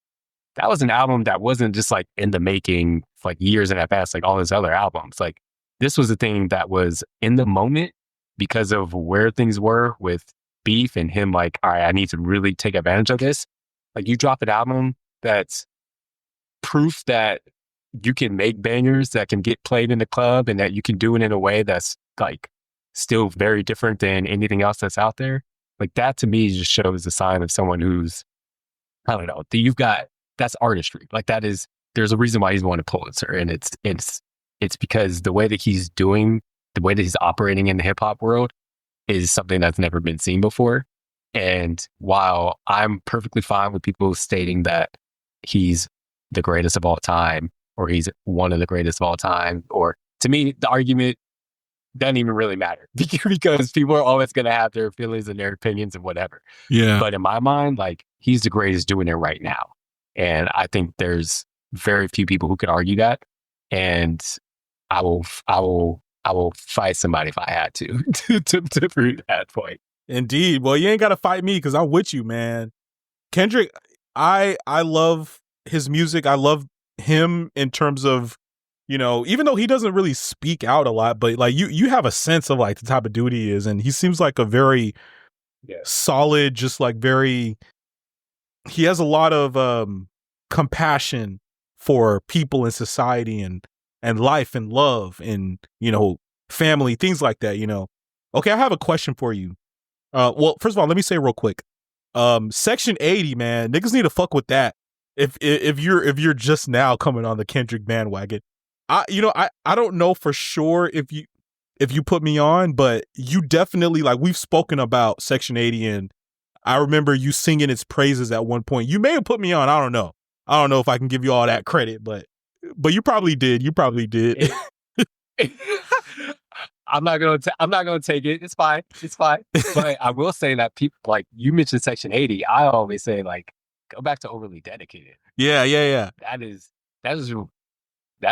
that was an album that wasn't just like in the making for like years in advance, like all his other albums. Like, this was a thing that was in the moment because of where things were with beef and him like, all right, I need to really take advantage of this. Like, you drop an album that's proof that you can make bangers that can get played in the club and that you can do it in a way that's like still very different than anything else that's out there. Like, that to me just shows a sign of someone who's, I don't know, that's artistry. Like, there's a reason why he's won a Pulitzer, and it's because the way that he's operating in the hip hop world is something that's never been seen before. And while I'm perfectly fine with people stating that he's the greatest of all time, or he's one of the greatest of all time, or to me, the argument doesn't even really matter because people are always going to have their feelings and their opinions and whatever. Yeah. But in my mind, like, he's the greatest doing it right now. And I think there's very few people who could argue that. And I will fight somebody if I had to prove that point. Indeed. Well, you ain't got to fight me because I'm with you, man. Kendrick, I love his music. I love him in terms of, you know, even though he doesn't really speak out a lot, but like you have a sense of like the type of dude he is. And he seems like a very solid, just like he has a lot of compassion for people in society and and life and love and, you know, family, things like that, you know. Okay, I have a question for you. Well, first of all, let me say real quick. Section 80, man, niggas need to fuck with that. If you're just now coming on the Kendrick bandwagon. I don't know for sure if you put me on, but you definitely, like, we've spoken about Section 80 and I remember you singing its praises at one point. You may have put me on. I don't know. I don't know if I can give you all that credit, but you probably did. You probably did. I'm not gonna take it. It's fine. But I will say that people, like you mentioned Section 80. I always say, like, go back to Overly Dedicated. Yeah. That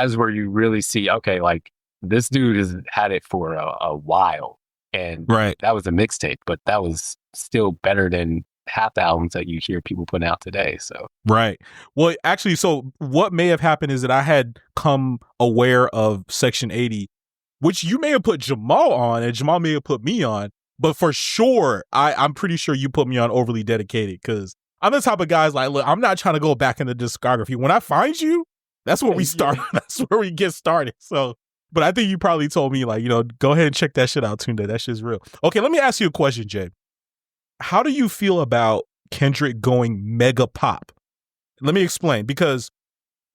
is where you really see, okay, like this dude has had it for a while, and right. That was a mixtape, but that was still better than half the albums that you hear people putting out today. So right. Well, actually, so what may have happened is that I had come aware of Section 80, which you may have put Jamal on, and Jamal may have put me on, but for sure, I'm pretty sure you put me on Overly Dedicated, because I'm the type of guys like, look, I'm not trying to go back in the discography. When I find you, that's where we start. Yeah. That's where we get started. So, but I think you probably told me, like, you know, go ahead and check that shit out, Tunde. That shit's real. Okay, let me ask you a question, Jay. How do you feel about Kendrick going mega pop? Let me explain, because,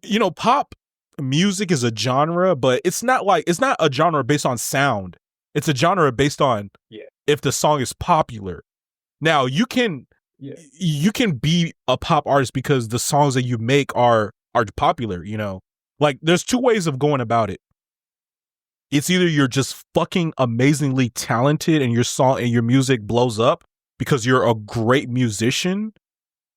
you know, pop music is a genre, but it's not a genre based on sound. It's a genre based on if the song is popular. Now, you can be a pop artist because the songs that you make are popular, you know? Like, there's two ways of going about it. It's either you're just fucking amazingly talented and your song and your music blows up because you're a great musician,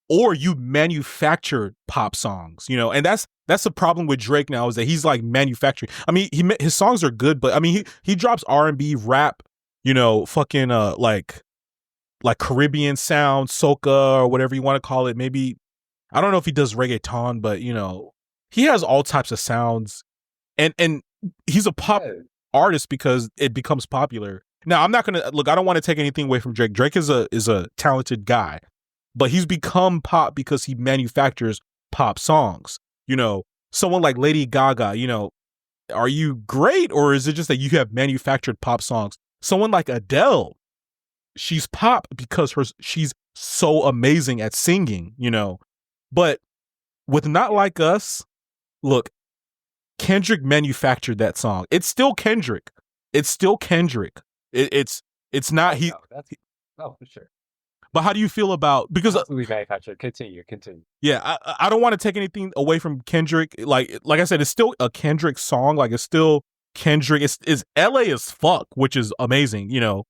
or you manufacture pop songs, you know? And that's the problem with Drake now, is that he's like manufacturing. I mean, his songs are good, but I mean, he drops R&B, rap, you know, fucking like Caribbean sound, soca, or whatever you want to call it. Maybe, I don't know if he does reggaeton, but, you know, he has all types of sounds, and he's a pop artist because it becomes popular. Now, I'm not gonna look. I don't want to take anything away from Drake. Drake is a talented guy, but he's become pop because he manufactures pop songs. You know, someone like Lady Gaga, you know, are you great, or is it just that you have manufactured pop songs? Someone like Adele, she's pop because she's so amazing at singing, you know. But with Not Like Us, look, Kendrick manufactured that song. It's still Kendrick. It's not he. No, for sure. But how do you feel about, because absolutely manufactured. Continue. Yeah, I don't want to take anything away from Kendrick. Like I said, it's still a Kendrick song. Like, it's still Kendrick. It's LA as fuck, which is amazing, you know.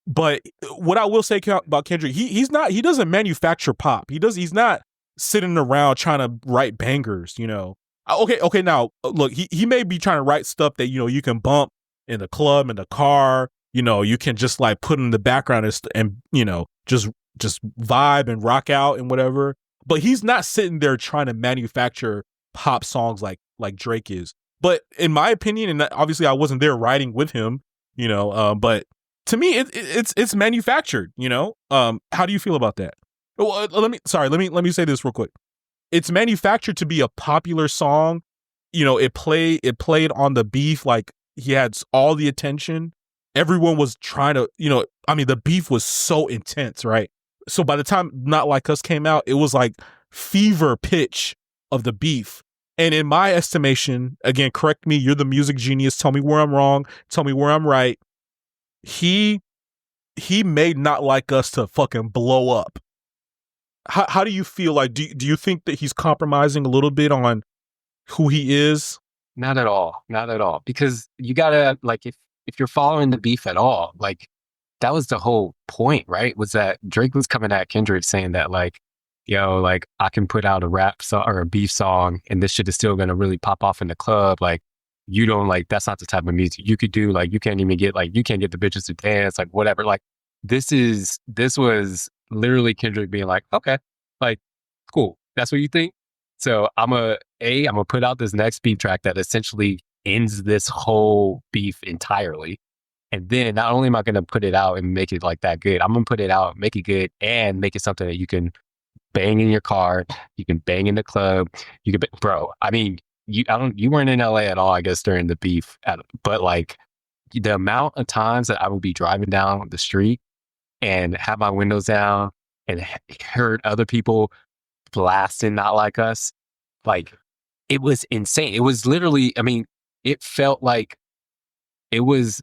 But what I will say about Kendrick, he doesn't manufacture pop. He's not sitting around trying to write bangers, you know. Okay, now look, he may be trying to write stuff that, you know, you can bump in the club, in the car, you know, you can just like put in the background and you know, just vibe and rock out and whatever. But he's not sitting there trying to manufacture pop songs like Drake is. But in my opinion, and obviously I wasn't there writing with him, you know, but to me it's manufactured, you know. How do you feel about that? Well, let me say this real quick. It's manufactured to be a popular song. You know, it played on the beef, like he had all the attention. Everyone was trying to, you know, I mean, the beef was so intense, right? So by the time Not Like Us came out, it was like fever pitch of the beef. And in my estimation, again, correct me, you're the music genius, tell me where I'm wrong, tell me where I'm right. He made Not Like Us to fucking blow up. How do you feel? Like, do you think that he's compromising a little bit on who he is? Not at all. Because you gotta, like, if you're following the beef at all, like, that was the whole point, right? Was that Drake was coming at Kendrick saying that, like, yo, like, I can put out a rap song or a beef song and this shit is still gonna really pop off in the club. Like, you don't, like, that's not the type of music you could do. Like, you can't get the bitches to dance, like, whatever. Like, this was literally Kendrick being like, okay, like, cool. That's what you think? So I'm gonna put out this next beef track that essentially ends this whole beef entirely. And then not only am I going to put it out and make it like that good, I'm going to put it out, make it good, and make it something that you can bang in your car, you can bang in the club, bro. I mean, you weren't in LA at all, I guess, during the beef, but like the amount of times that I would be driving down the street and have my windows down and heard other people blasting Not Like Us, like it was insane. It was literally, I mean, it felt like it was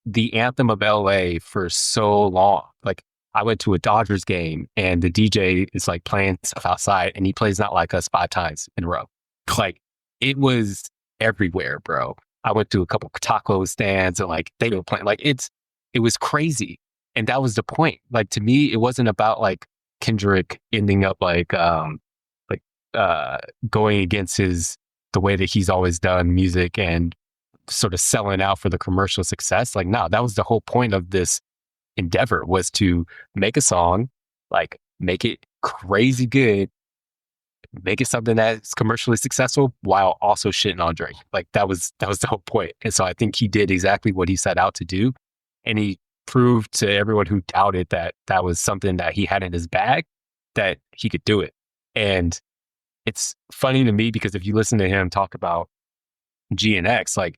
the anthem of LA for so long. Like I went to a Dodgers game and the DJ is like playing stuff outside and he plays Not Like Us 5 times in a row. Like it was everywhere, bro. I went to a couple taco stands and like they were playing, like it was crazy. And that was the point. Like to me, it wasn't about like Kendrick ending up like going against the way that he's always done music and sort of selling out for the commercial success. Like, no, that was the whole point of this endeavor, was to make a song, like make it crazy good, make it something that's commercially successful while also shitting on Drake. Like that was the whole point. And so I think he did exactly what he set out to do. And he proved to everyone who doubted that that was something that he had in his bag, that he could do it. And it's funny to me because if you listen to him talk about GNX, like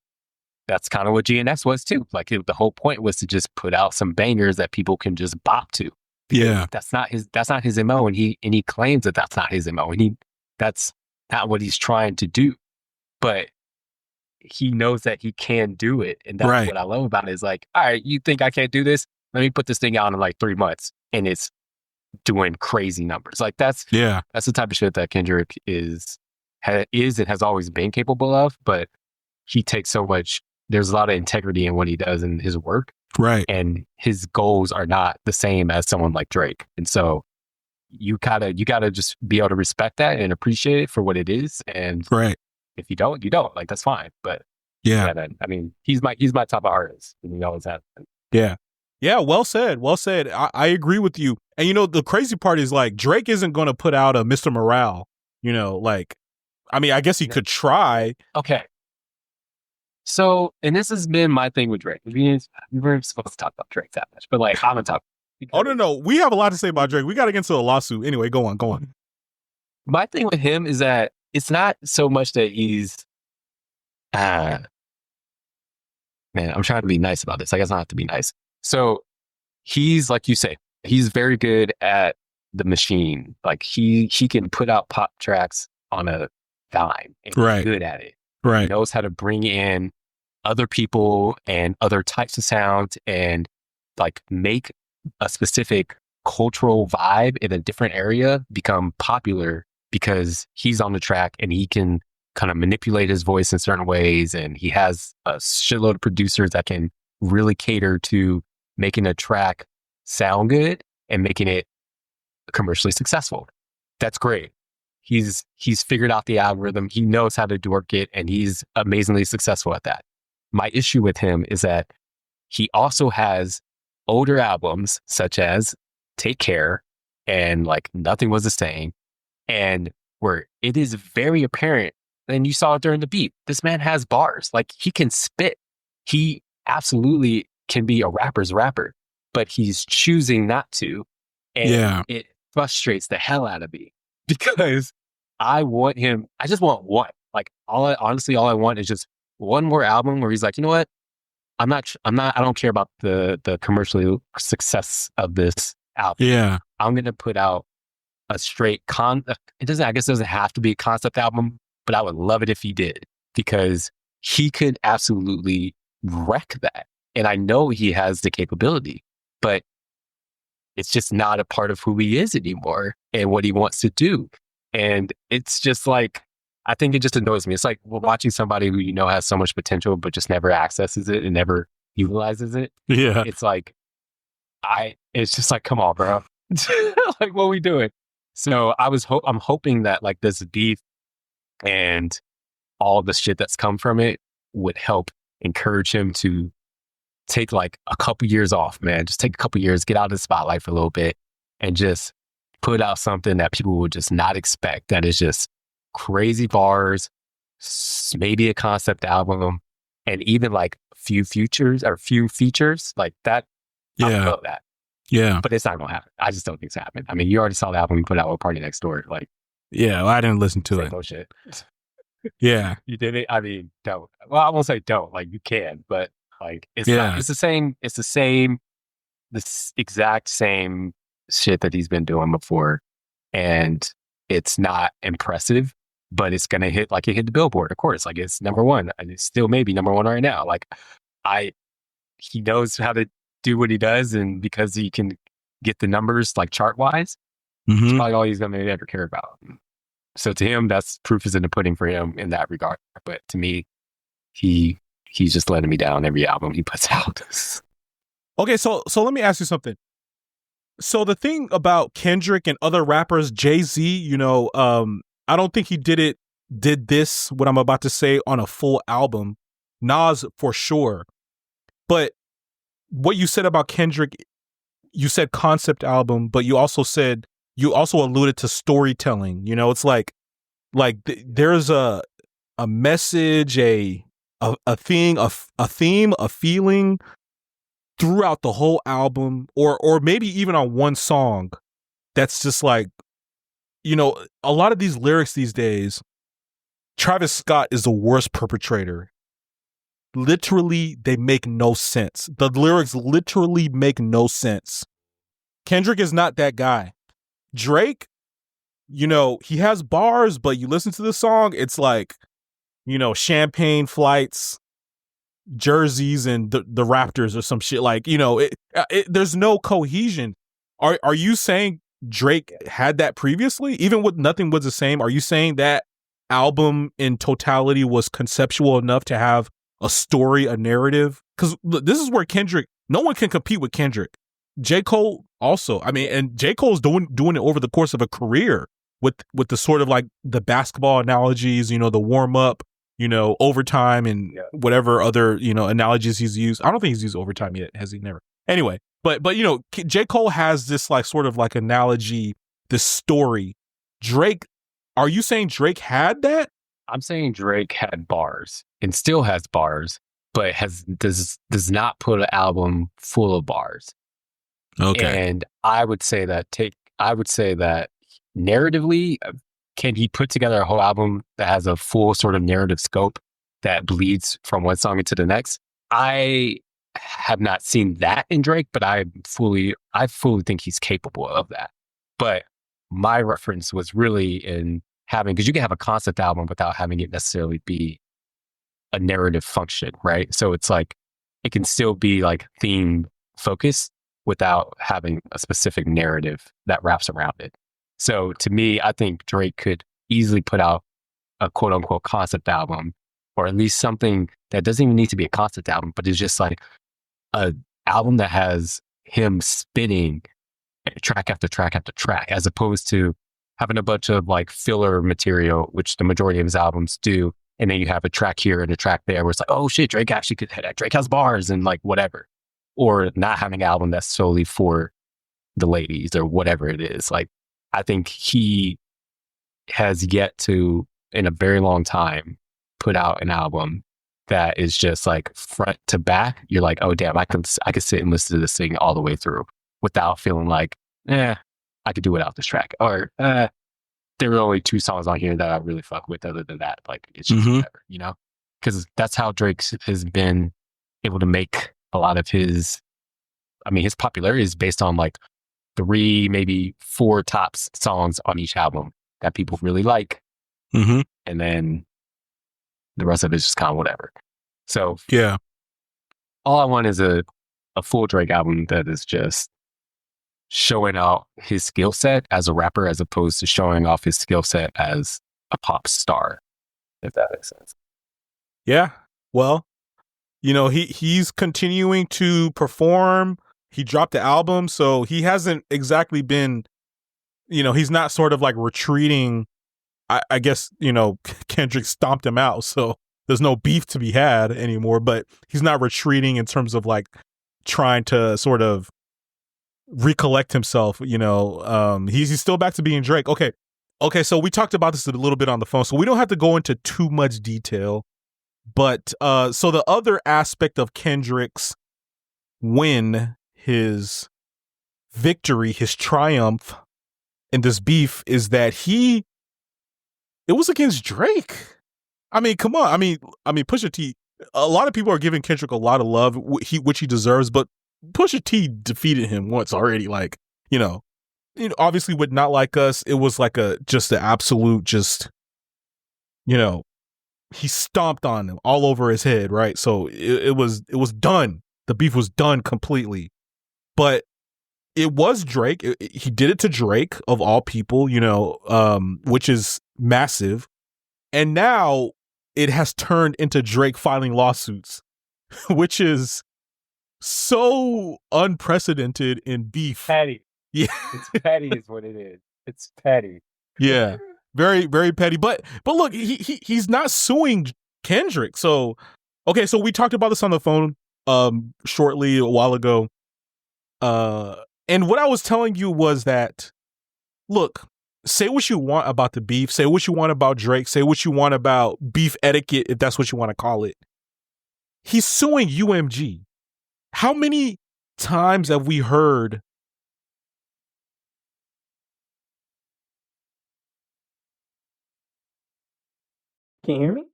that's kind of what GNX was too. Like the whole point was to just put out some bangers that people can just bop to. Yeah. That's not his MO. And he claims that that's not his MO. And that's not what he's trying to do. But he knows that he can do it. And that's what I love about it, is like, all right, you think I can't do this? Let me put this thing out in like 3 months. And it's doing crazy numbers. Like that's the type of shit that Kendrick is and has always been capable of. But he takes so much, there's a lot of integrity in what he does in his work. Right. And his goals are not the same as someone like Drake. And so you gotta just be able to respect that and appreciate it for what it is. And if you don't, you don't. Like that's fine. But I mean, he's my top artist, and he always has been. Yeah. Yeah, well said. Well said. I agree with you. And you know, the crazy part is like Drake isn't going to put out a Mr. Morale, you know, like, I mean, I guess he could try. Okay. So, and this has been my thing with Drake. We weren't supposed to talk about Drake that much, but like, I'm going to talk. Oh, no. We have a lot to say about Drake. We got to get into a lawsuit. Anyway, go on. My thing with him is that it's not so much that he's, man, I'm trying to be nice about this. I guess I have to be nice. So he's, like you say, he's very good at the machine. Like he can put out pop tracks on a dime. And he's good at it. He knows how to bring in other people and other types of sounds and like make a specific cultural vibe in a different area become popular because he's on the track and he can kind of manipulate his voice in certain ways. And he has a shitload of producers that can really cater to making a track sound good and making it commercially successful. That's great. He's figured out the algorithm. He knows how to work it, and he's amazingly successful at that. My issue with him is that he also has older albums such as Take Care and like Nothing Was the Same, and where it is very apparent, and you saw it during the beat, this man has bars. Like he can spit. He absolutely can be a rapper's rapper, but he's choosing not to. And it frustrates the hell out of me because I just want one. Like all I want is just one more album where he's like, you know what? I don't care about the commercial success of this album. Yeah. I'm going to put out a straight it doesn't have to be a concept album, but I would love it if he did, because he could absolutely wreck that. And I know he has the capability, but it's just not a part of who he is anymore and what he wants to do. And it's just like, I think it just annoys me. It's like watching somebody who you know has so much potential, but just never accesses it and never utilizes it. Yeah. It's like, it's just like, come on, bro. Like, what are we doing? So I'm hoping that like this beef and all the shit that's come from it would help encourage him to take like a couple years off, man. Just take a couple years, get out of the spotlight for a little bit and just put out something that people would just not expect. That is just crazy bars, maybe a concept album, and even like few features like that. Yeah. I love that. Yeah. But it's not going to happen. I just don't think it's happening. I mean, you already saw the album we put out with Party Next Door. Like, yeah, well, I didn't listen to it. Bullshit. Yeah. You did it. I mean, don't. Well, I won't say don't. Like you can, but like it's not. It's the same. It's the same. This exact same shit that he's been doing before, and it's not impressive. But it's gonna hit like it hit the Billboard, of course. Like it's number one, and it's still maybe number one right now. Like he knows how to do what he does, and because he can get the numbers like chart wise, it's probably all he's gonna ever care about. So to him, that's proof is in the pudding for him in that regard. But to me, he's just letting me down every album he puts out. Okay, so let me ask you something. So the thing about Kendrick and other rappers, Jay-Z, you know, I don't think he did this, what I'm about to say, on a full album. Nas, for sure. But what you said about Kendrick, you said concept album, but you also alluded to storytelling. You know, it's like there's a message, a thing, a theme, a feeling throughout the whole album, or maybe even on one song that's just like, you know, a lot of these lyrics these days, Travis Scott is the worst perpetrator. Literally, they make no sense. The lyrics literally make no sense. Kendrick is not that guy. Drake, you know, he has bars, but you listen to the song, it's like, you know, champagne flights, jerseys, and the Raptors or some shit. Like, you know, there's no cohesion. Are you saying Drake had that previously? Even with Nothing Was the Same, are you saying that album in totality was conceptual enough to have a story, a narrative? Because this is where Kendrick, no one can compete with Kendrick. J. Cole also, I mean, and J. Cole's doing it over the course of a career with the sort of like the basketball analogies, you know, the warm up, you know, overtime and whatever other, you know, analogies he's used. I don't think he's used overtime yet. Has he? Never. Anyway, but you know, J. Cole has this like sort of like analogy, this story. Drake, are you saying Drake had that? I'm saying Drake had bars and still has bars, but does not put an album full of bars. Okay. And I would say that narratively, can he put together a whole album that has a full sort of narrative scope that bleeds from one song into the next? I have not seen that in Drake, but I fully think he's capable of that. But my reference was really in having, because you can have a concept album without having it necessarily be a narrative function, right? So it's like, it can still be like theme focused without having a specific narrative that wraps around it. So to me, I think Drake could easily put out a quote unquote concept album, or at least something that doesn't even need to be a concept album, but it's just like a album that has him spinning track after track after track, as opposed to having a bunch of like filler material, which the majority of his albums do. And then you have a track here and a track there where it's like, oh shit, Drake actually could hit that. Drake has bars and like whatever. Or not having an album that's solely for the ladies or whatever it is. Like, I think he has yet to, in a very long time, put out an album that is just like front to back. You're like, oh damn, I could sit and listen to this thing all the way through without feeling like, I could do without this track. Or there are only 2 songs on here that I really fuck with. Other than that, like it's just whatever, you know? Because that's how Drake has been able to make a lot of his popularity is based on like 3, maybe 4 tops songs on each album that people really like. And then the rest of it is just kind of whatever. So yeah, all I want is a full Drake album that is just showing out his skill set as a rapper, as opposed to showing off his skill set as a pop star, if that makes sense. Yeah. Well, you know, he's continuing to perform. He dropped the album, so he hasn't exactly been, you know, he's not sort of like retreating. I guess, you know, Kendrick stomped him out, so there's no beef to be had anymore, but he's not retreating in terms of like trying to sort of recollect himself, you know. He's still back to being Drake. Okay, so we talked about this a little bit on the phone, so we don't have to go into too much detail. But so the other aspect of Kendrick's win, his victory, his triumph in this beef is that it was against Drake. I mean, come on. I mean, Pusha T. A lot of people are giving Kendrick a lot of love, which he deserves, but Pusha T defeated him once already. Like, obviously with Not Like Us, it was like just the absolute, he stomped on him all over his head, right? So it was done. The beef was done completely. But it was Drake. He did it to Drake of all people, which is massive. And now it has turned into Drake filing lawsuits, which is so unprecedented in beef. Petty. Yeah. It's petty is what it is. It's petty. Yeah. Very, very petty. But look, he's not suing Kendrick. So, okay, so we talked about this on the phone shortly a while ago. And what I was telling you was that, look, say what you want about the beef, say what you want about Drake, say what you want about beef etiquette, if that's what you want to call it. He's suing UMG. How many times have we heard Can you hear me?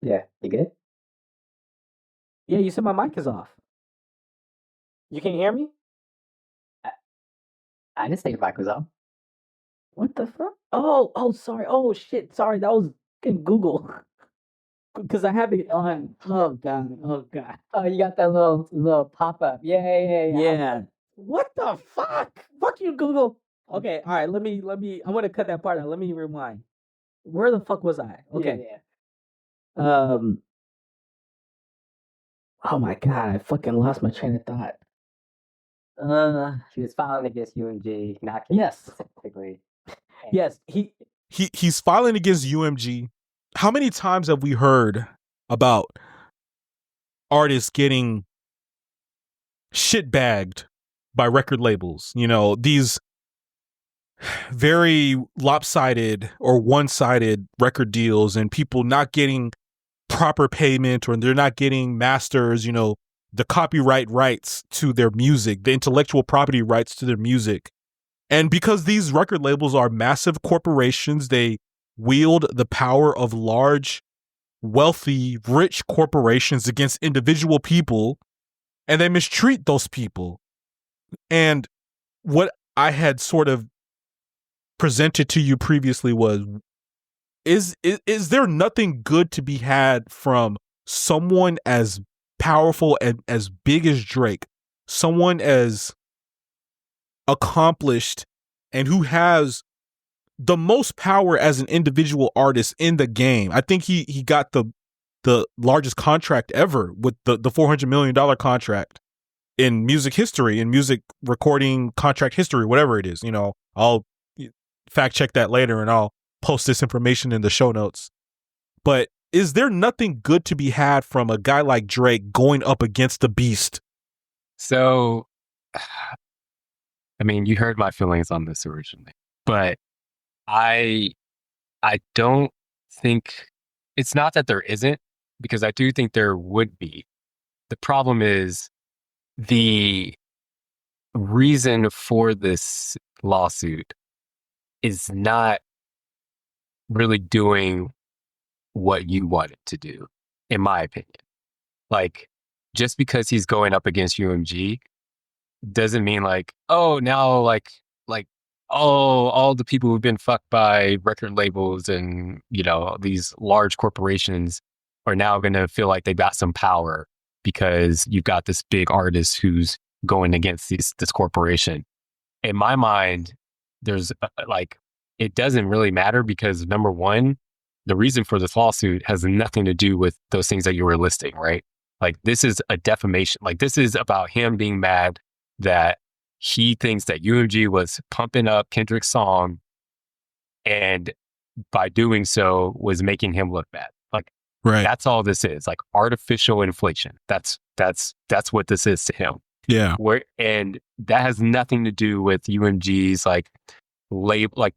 Yeah, you good? Yeah, you said my mic is off. You can hear me? I didn't say your mic was off. What the fuck? Oh, sorry. Oh, shit. Sorry, that was in Google. Because I have it on. Oh, God. Oh, you got that little pop-up. Yeah. What the fuck? Fuck you, Google. Okay, all right, let me, I'm going to cut that part out. Let me rewind. Where the fuck was I? Okay. Yeah. Oh my God, I fucking lost my train of thought. He was filing against UMG, not specifically. Yes, he's filing against UMG. How many times have we heard about artists getting shitbagged by record labels? These very lopsided or one-sided record deals and people not getting proper payment, or they're not getting masters, the copyright rights to their music, the intellectual property rights to their music. And because these record labels are massive corporations, they wield the power of large, wealthy, rich corporations against individual people, and they mistreat those people. And what I had sort of presented to you previously was, is there nothing good to be had from someone as powerful and as big as Drake, someone as accomplished and who has the most power as an individual artist in the game? I think he got the largest contract ever with the $400 million contract in music history, in music recording contract history, whatever it is. I'll fact check that later and I'll post this information in the show notes. But is there nothing good to be had from a guy like Drake going up against the beast? So, I mean, you heard my feelings on this originally, but I don't think, it's not that there isn't, because I do think there would be. The problem is the reason for this lawsuit is not really doing what you want it to do, in my opinion. Like, just because he's going up against UMG doesn't mean now all the people who've been fucked by record labels and, these large corporations are now going to feel like they've got some power because you've got this big artist who's going against this corporation. In my mind, there's it doesn't really matter, because number one, the reason for this lawsuit has nothing to do with those things that you were listing, right? Like, this is a defamation. Like, this is about him being mad that he thinks that UMG was pumping up Kendrick's song, and by doing so was making him look bad. Like, right. That's all this is, like artificial inflation. That's what this is to him. Yeah. And that has nothing to do with UMG's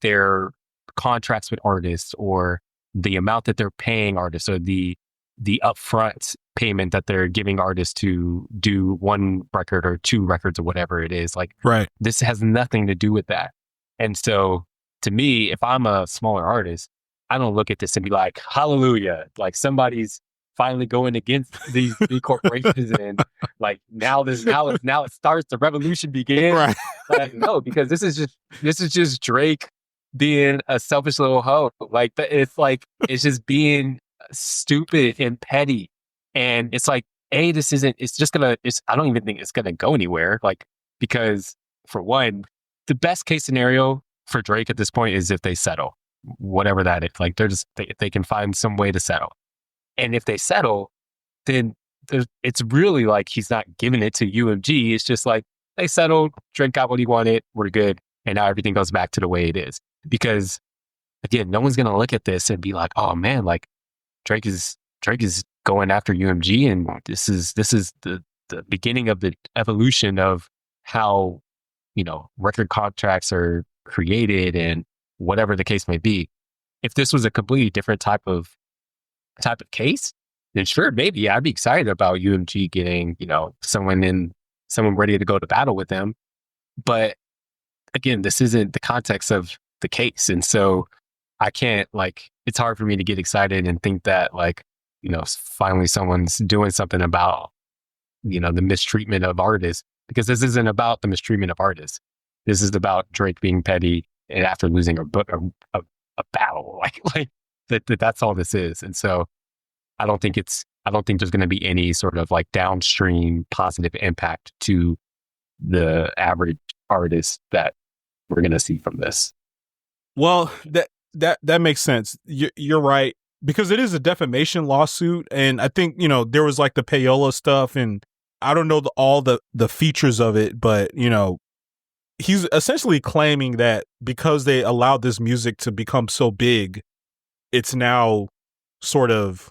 their contracts with artists, or the amount that they're paying artists, or the upfront payment that they're giving artists to do one record or two records or whatever it is. Right. This has nothing to do with that. And so, to me, if I'm a smaller artist, I don't look at this and be like, hallelujah, like somebody's finally going against these big corporations and like now it starts, the revolution begins. Right. Like, no, because this is just Drake being a selfish little hoe. Like it's just being stupid and petty. And it's like, I don't even think it's gonna go anywhere. Like, because for one, the best case scenario for Drake at this point is if they settle, whatever that is. Like they can find some way to settle. And if they settle, then it's really like he's not giving it to UMG. It's just like they settled, Drake got what he wanted, we're good. And now everything goes back to the way it is. Because again, no one's going to look at this and be like, oh man, like Drake is going after UMG. And this is the beginning of the evolution of how, record contracts are created and whatever the case may be. If this was a completely different type of case, then sure, maybe I'd be excited about UMG getting, someone ready to go to battle with them. But again, this isn't the context of the case. And so I can't, it's hard for me to get excited and think that finally someone's doing something about, the mistreatment of artists, because this isn't about the mistreatment of artists. This is about Drake being petty and after losing a battle, that's all this is. And so I don't think there's going to be any sort of downstream positive impact to the average artist that we're going to see from this. Well, that makes sense. You're right, because it is a defamation lawsuit. And I think, there was the payola stuff, and I don't know all the features of it, but, he's essentially claiming that because they allowed this music to become so big, it's now sort of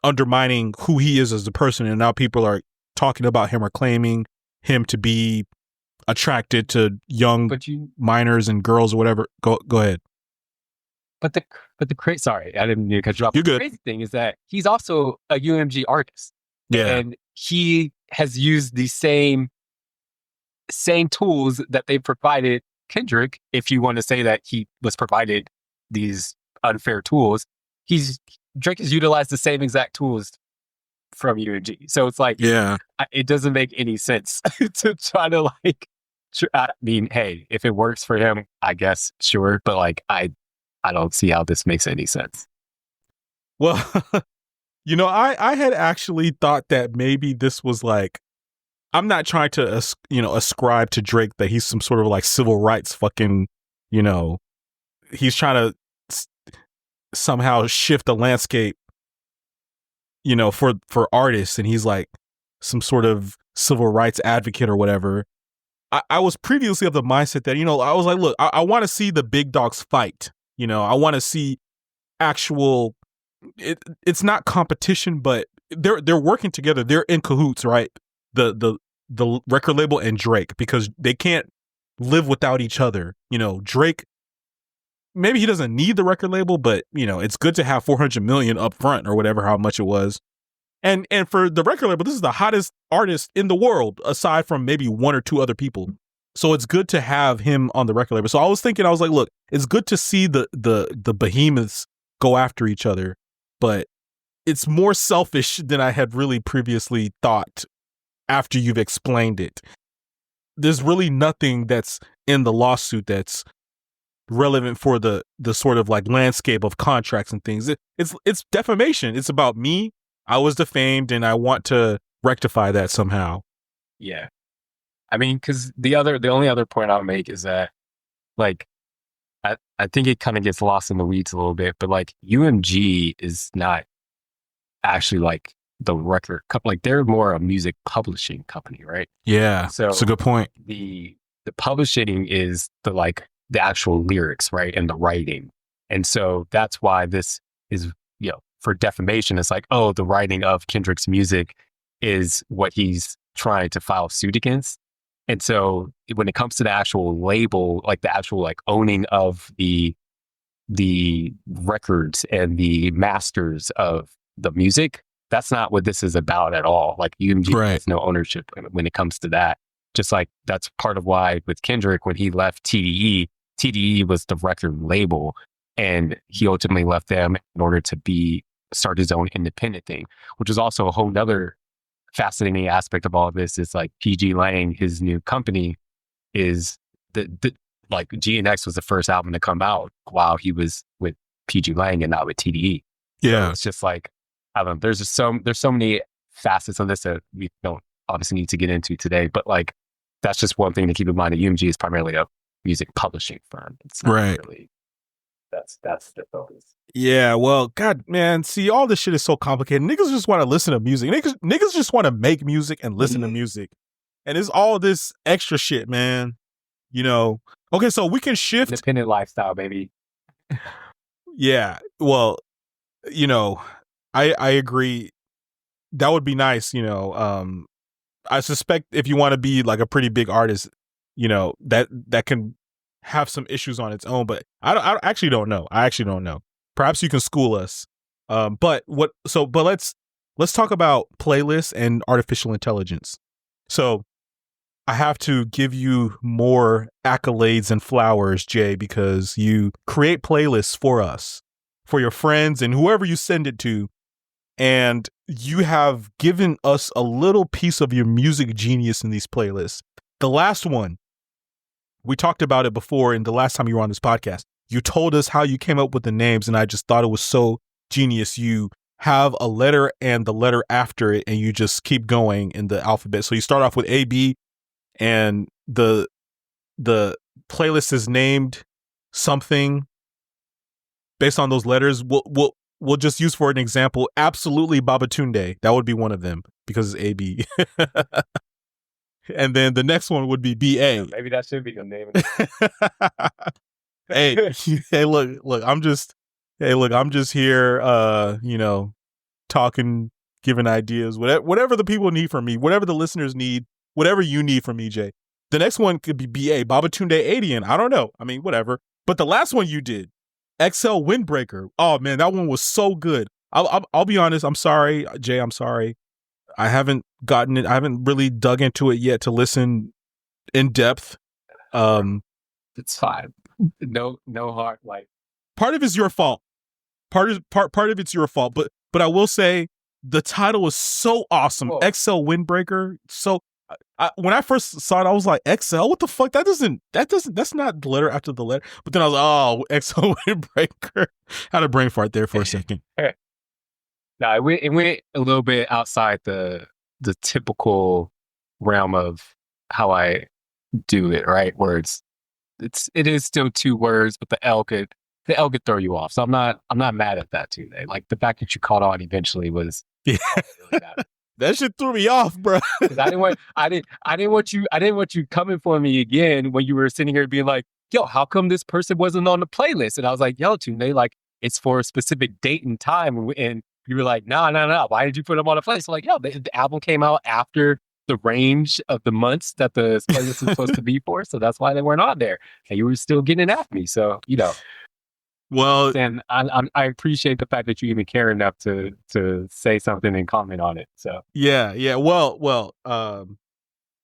undermining who he is as a person. And now people are talking about him or claiming him to be attracted to young minors and girls or whatever. Go ahead. But the crazy, sorry, I didn't mean to cut you off. You're good. The crazy thing is that he's also a UMG artist. Yeah. And he has used the same tools that they provided Kendrick. If you want to say that he was provided these unfair tools, Drake has utilized the same exact tools from UMG. So it's it doesn't make any sense to try to I mean, hey, if it works for him, I guess, sure. But I don't see how this makes any sense. Well, I had actually thought that maybe this was I'm not trying to, ascribe to Drake that he's some sort of civil rights fucking, he's trying to somehow shift the landscape, for artists. And he's some sort of civil rights advocate or whatever. I was previously of the mindset that, I was look, I want to see the big dogs fight. I want to see actual, it's not competition, but they're working together. They're in cahoots, right? The record label and Drake, because they can't live without each other. Drake, maybe he doesn't need the record label, but it's good to have 400 million up front or whatever, how much it was. And for the record label, this is the hottest artist in the world, aside from maybe one or two other people. So it's good to have him on the record label. So I was thinking, look, it's good to see the behemoths go after each other, but it's more selfish than I had really previously thought after you've explained it. There's really nothing that's in the lawsuit that's relevant for the sort of landscape of contracts and things. It's defamation. It's about me. I was defamed and I want to rectify that somehow. Yeah. I mean, because the only other point I'll make is that I think it kind of gets lost in the weeds a little bit, but UMG is not actually the record company. They're more a music publishing company, right? Yeah. So that's a good point. The publishing is the actual lyrics, right? And the writing. And so that's why this is, for defamation, it's the writing of Kendrick's music is what he's trying to file suit against. And so when it comes to the actual label, the actual owning of the records and the masters of the music, that's not what this is about at all. UMG has no ownership when it comes to that. Just that's part of why with Kendrick, when he left TDE was the record label. And he ultimately left them in order to start his own independent thing, which is also a whole nother fascinating aspect of all of this. Is like PG Lang, his new company, is like GNX was the first album to come out while he was with PG Lang and not with TDE. Yeah. So it's just like, I don't know, there's so many facets of this that we don't obviously need to get into today, but like, that's just one thing to keep in mind that UMG is primarily a music publishing firm. It's not Right. really, that's the focus. Yeah, well, God, man, see, all this shit is so complicated. Niggas just want to listen to music. Niggas just want to make music and listen to music. And it's all this extra shit, man. You know, okay, so we can shift. Independent lifestyle, baby. Yeah, well, you know, I agree. That would be nice, you know. I suspect if you want to be like a pretty big artist, you know, that can have some issues on its own, but I actually don't know. I actually don't know. Perhaps you can school us. But let's talk about playlists and artificial intelligence. So I have to give you more accolades and flowers, Jay, because you create playlists for us, for your friends and whoever you send it to. And you have given us a little piece of your music genius in these playlists. The last one, we talked about it before in the last time you were on this podcast. You told us how you came up with the names, and I just thought it was so genius. You have a letter and the letter after it, and you just keep going in the alphabet. So you start off with AB, and the playlist is named something based on those letters. We'll just use for an example, absolutely Baba Tunde. That would be one of them because it's AB. And then the next one would be BA. Maybe that should be the name. Hey, look, I'm just here, you know, talking, giving ideas, whatever the people need from me, whatever the listeners need, whatever you need from me, Jay. The next one could be BA, Baba Tunde 80, I don't know. I mean, whatever. But the last one you did, XL Windbreaker. Oh man, that one was so good. I'll be honest. I'm sorry, Jay. I'm sorry. I haven't gotten it. I haven't really dug into it yet to listen in depth. It's fine. No heart. Like, part of it's your fault. Part of it's your fault. But I will say the title is so awesome. Whoa. XL Windbreaker. So when I first saw it, I was like, XL? What the fuck? That's not the letter after the letter. But then I was like, oh, XL Windbreaker. Had a brain fart there for a second. No, it went a little bit outside the typical realm of how I do it, right? Where it is still two words, but the L could throw you off. So I'm not mad at that too. Like the fact that you caught on eventually was really bad. That shit threw me off, bro. I didn't want you coming for me again when you were sitting here being like, yo, how come this person wasn't on the playlist? And I was like, yo, Tunde, like it's for a specific date and time. And you were like, no. Why did you put them on the playlist? So like, yo, the album came out after the range of the months that the playlist is supposed to be for. So that's why they weren't on there. And you were still getting at me. So, you know. Well, and I appreciate the fact that you even care enough to say something and comment on it. So yeah. Well,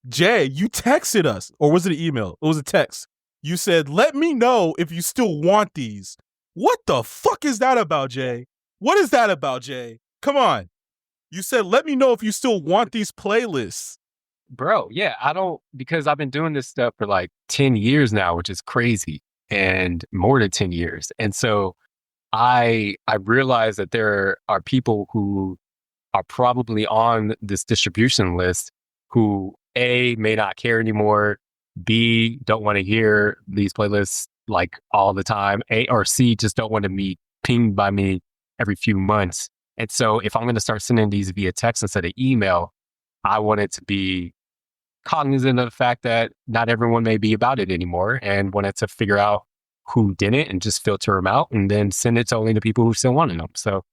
Jay, you texted us, or was it an email? It was a text. You said, "Let me know if you still want these." What the fuck is that about, Jay? What is that about, Jay? Come on. You said, "Let me know if you still want these playlists." Bro, yeah, because I've been doing this stuff for like 10 years now, which is crazy. And more than 10 years. And so I realize that there are people who are probably on this distribution list who A, may not care anymore, B, don't want to hear these playlists like all the time, or C, just don't want to be pinged by me every few months. And so if I'm going to start sending these via text instead of email, I want it to be cognizant of the fact that not everyone may be about it anymore, and wanted to figure out who didn't and just filter them out and then send it to only the people who still wanted them. So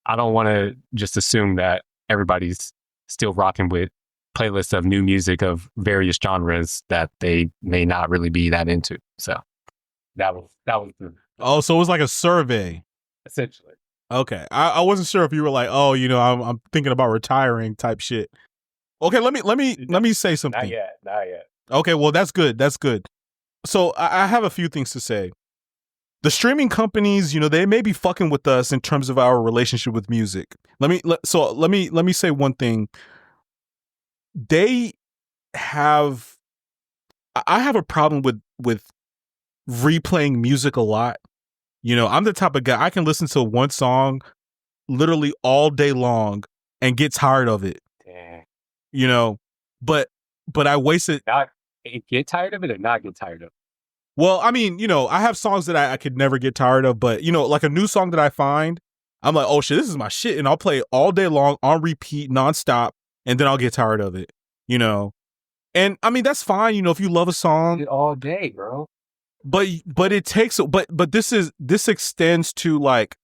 I don't want to just assume that everybody's still rocking with playlists of new music of various genres that they may not really be that into. So that was so it was like a survey, essentially. Okay, I wasn't sure if you were like, oh, you know, I'm thinking about retiring type shit. Okay, let me say something. Not yet. Okay, well that's good. So I have a few things to say. the streaming companies, they may be fucking with us in terms of our relationship with music. Let me say one thing. I have a problem with replaying music a lot. I'm the type of guy, I can listen to one song literally all day long and get tired of it. Damn. But I wasted. Not get tired of it or not get tired of it? Well, I mean, I have songs that I could never get tired of, but like a new song that I find, I'm like, oh shit, this is my shit, and I'll play it all day long on repeat, nonstop, and then I'll get tired of it. And I mean that's fine, if you love a song all day, bro. But it takes, but this extends to like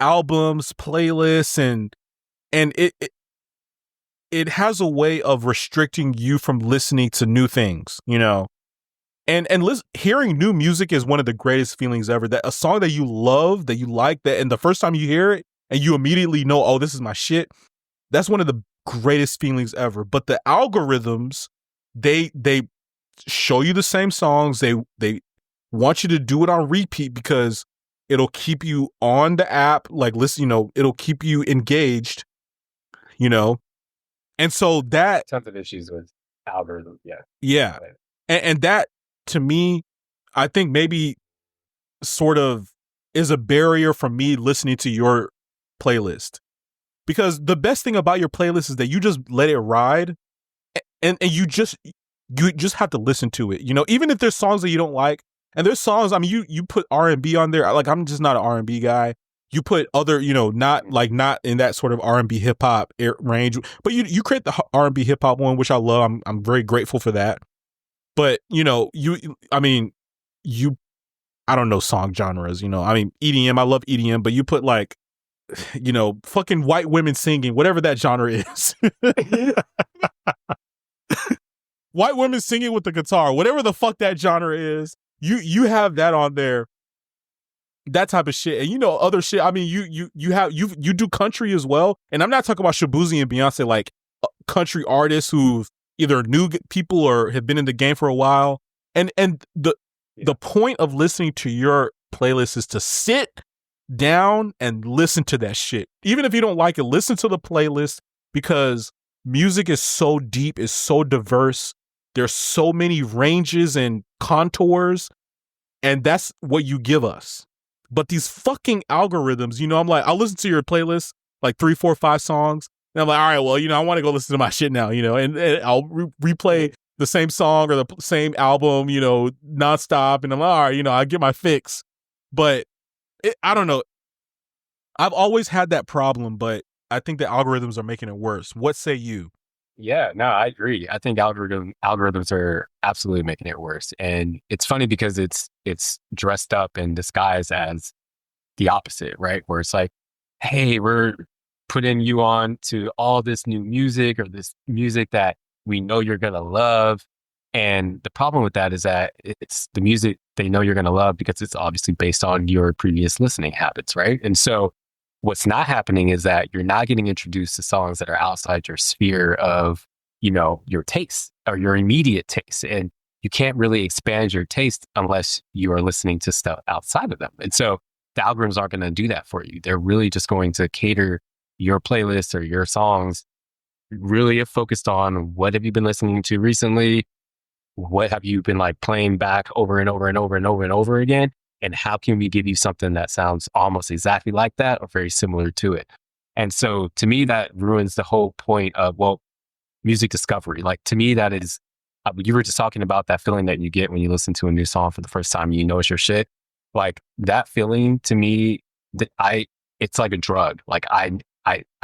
albums, playlists, and it has a way of restricting you from listening to new things, and hearing new music is one of the greatest feelings ever. That a song that you love, that you like, that, and the first time you hear it, and you immediately know, oh, this is my shit. That's one of the greatest feelings ever. But the algorithms, they show you the same songs. They want you to do it on repeat because it'll keep you on the app, like listen, it'll keep you engaged, and so that tons of issues with algorithms. Yeah. And that, to me, I think maybe sort of is a barrier for me listening to your playlist, because the best thing about your playlist is that you just let it ride, and you just have to listen to it, even if there's songs that you don't like. And there's songs, I mean, you put R&B on there. Like, I'm just not an R&B guy. You put other, not in that sort of R&B hip hop range, but you create the R&B hip hop one, which I love. I'm very grateful for that. But, I don't know song genres, I mean, EDM, I love EDM, but you put like, fucking white women singing, whatever that genre is. White women singing with the guitar, whatever the fuck that genre is. You have that on there, that type of shit, and other shit. I mean, you do country as well, and I'm not talking about Shabuzi and Beyonce, like country artists who've either new people or have been in the game for a while. And the point of listening to your playlist is to sit down and listen to that shit. Even if you don't like it, listen to the playlist, because music is so deep, is so diverse. There's so many ranges and contours, and that's what you give us. But these fucking algorithms, I'm like, I'll listen to your playlist, like 3, 4, 5 songs, and I'm like, all right, well, I want to go listen to my shit now, and I'll replay the same song or the same album, nonstop, and I'm like, all right, I get my fix. But I don't know. I've always had that problem, but I think the algorithms are making it worse. What say you? Yeah, no, I agree. I think algorithms are absolutely making it worse. And it's funny because it's dressed up and disguised as the opposite, right? Where it's like, hey, we're putting you on to all this new music, or this music that we know you're going to love. And the problem with that is that it's the music they know you're going to love because it's obviously based on your previous listening habits, right? And so what's not happening is that you're not getting introduced to songs that are outside your sphere of, your taste or your immediate taste. And you can't really expand your taste unless you are listening to stuff outside of them. And so the algorithms aren't going to do that for you. They're really just going to cater your playlist or your songs, really focused on what have you been listening to recently? What have you been like playing back over and over and over and over and over again? And how can we give you something that sounds almost exactly like that or very similar to it? And so to me, that ruins the whole point of, music discovery. Like, to me, that is, you were just talking about that feeling that you get when you listen to a new song for the first time, it's your shit. Like, that feeling to me, it's like a drug. Like, I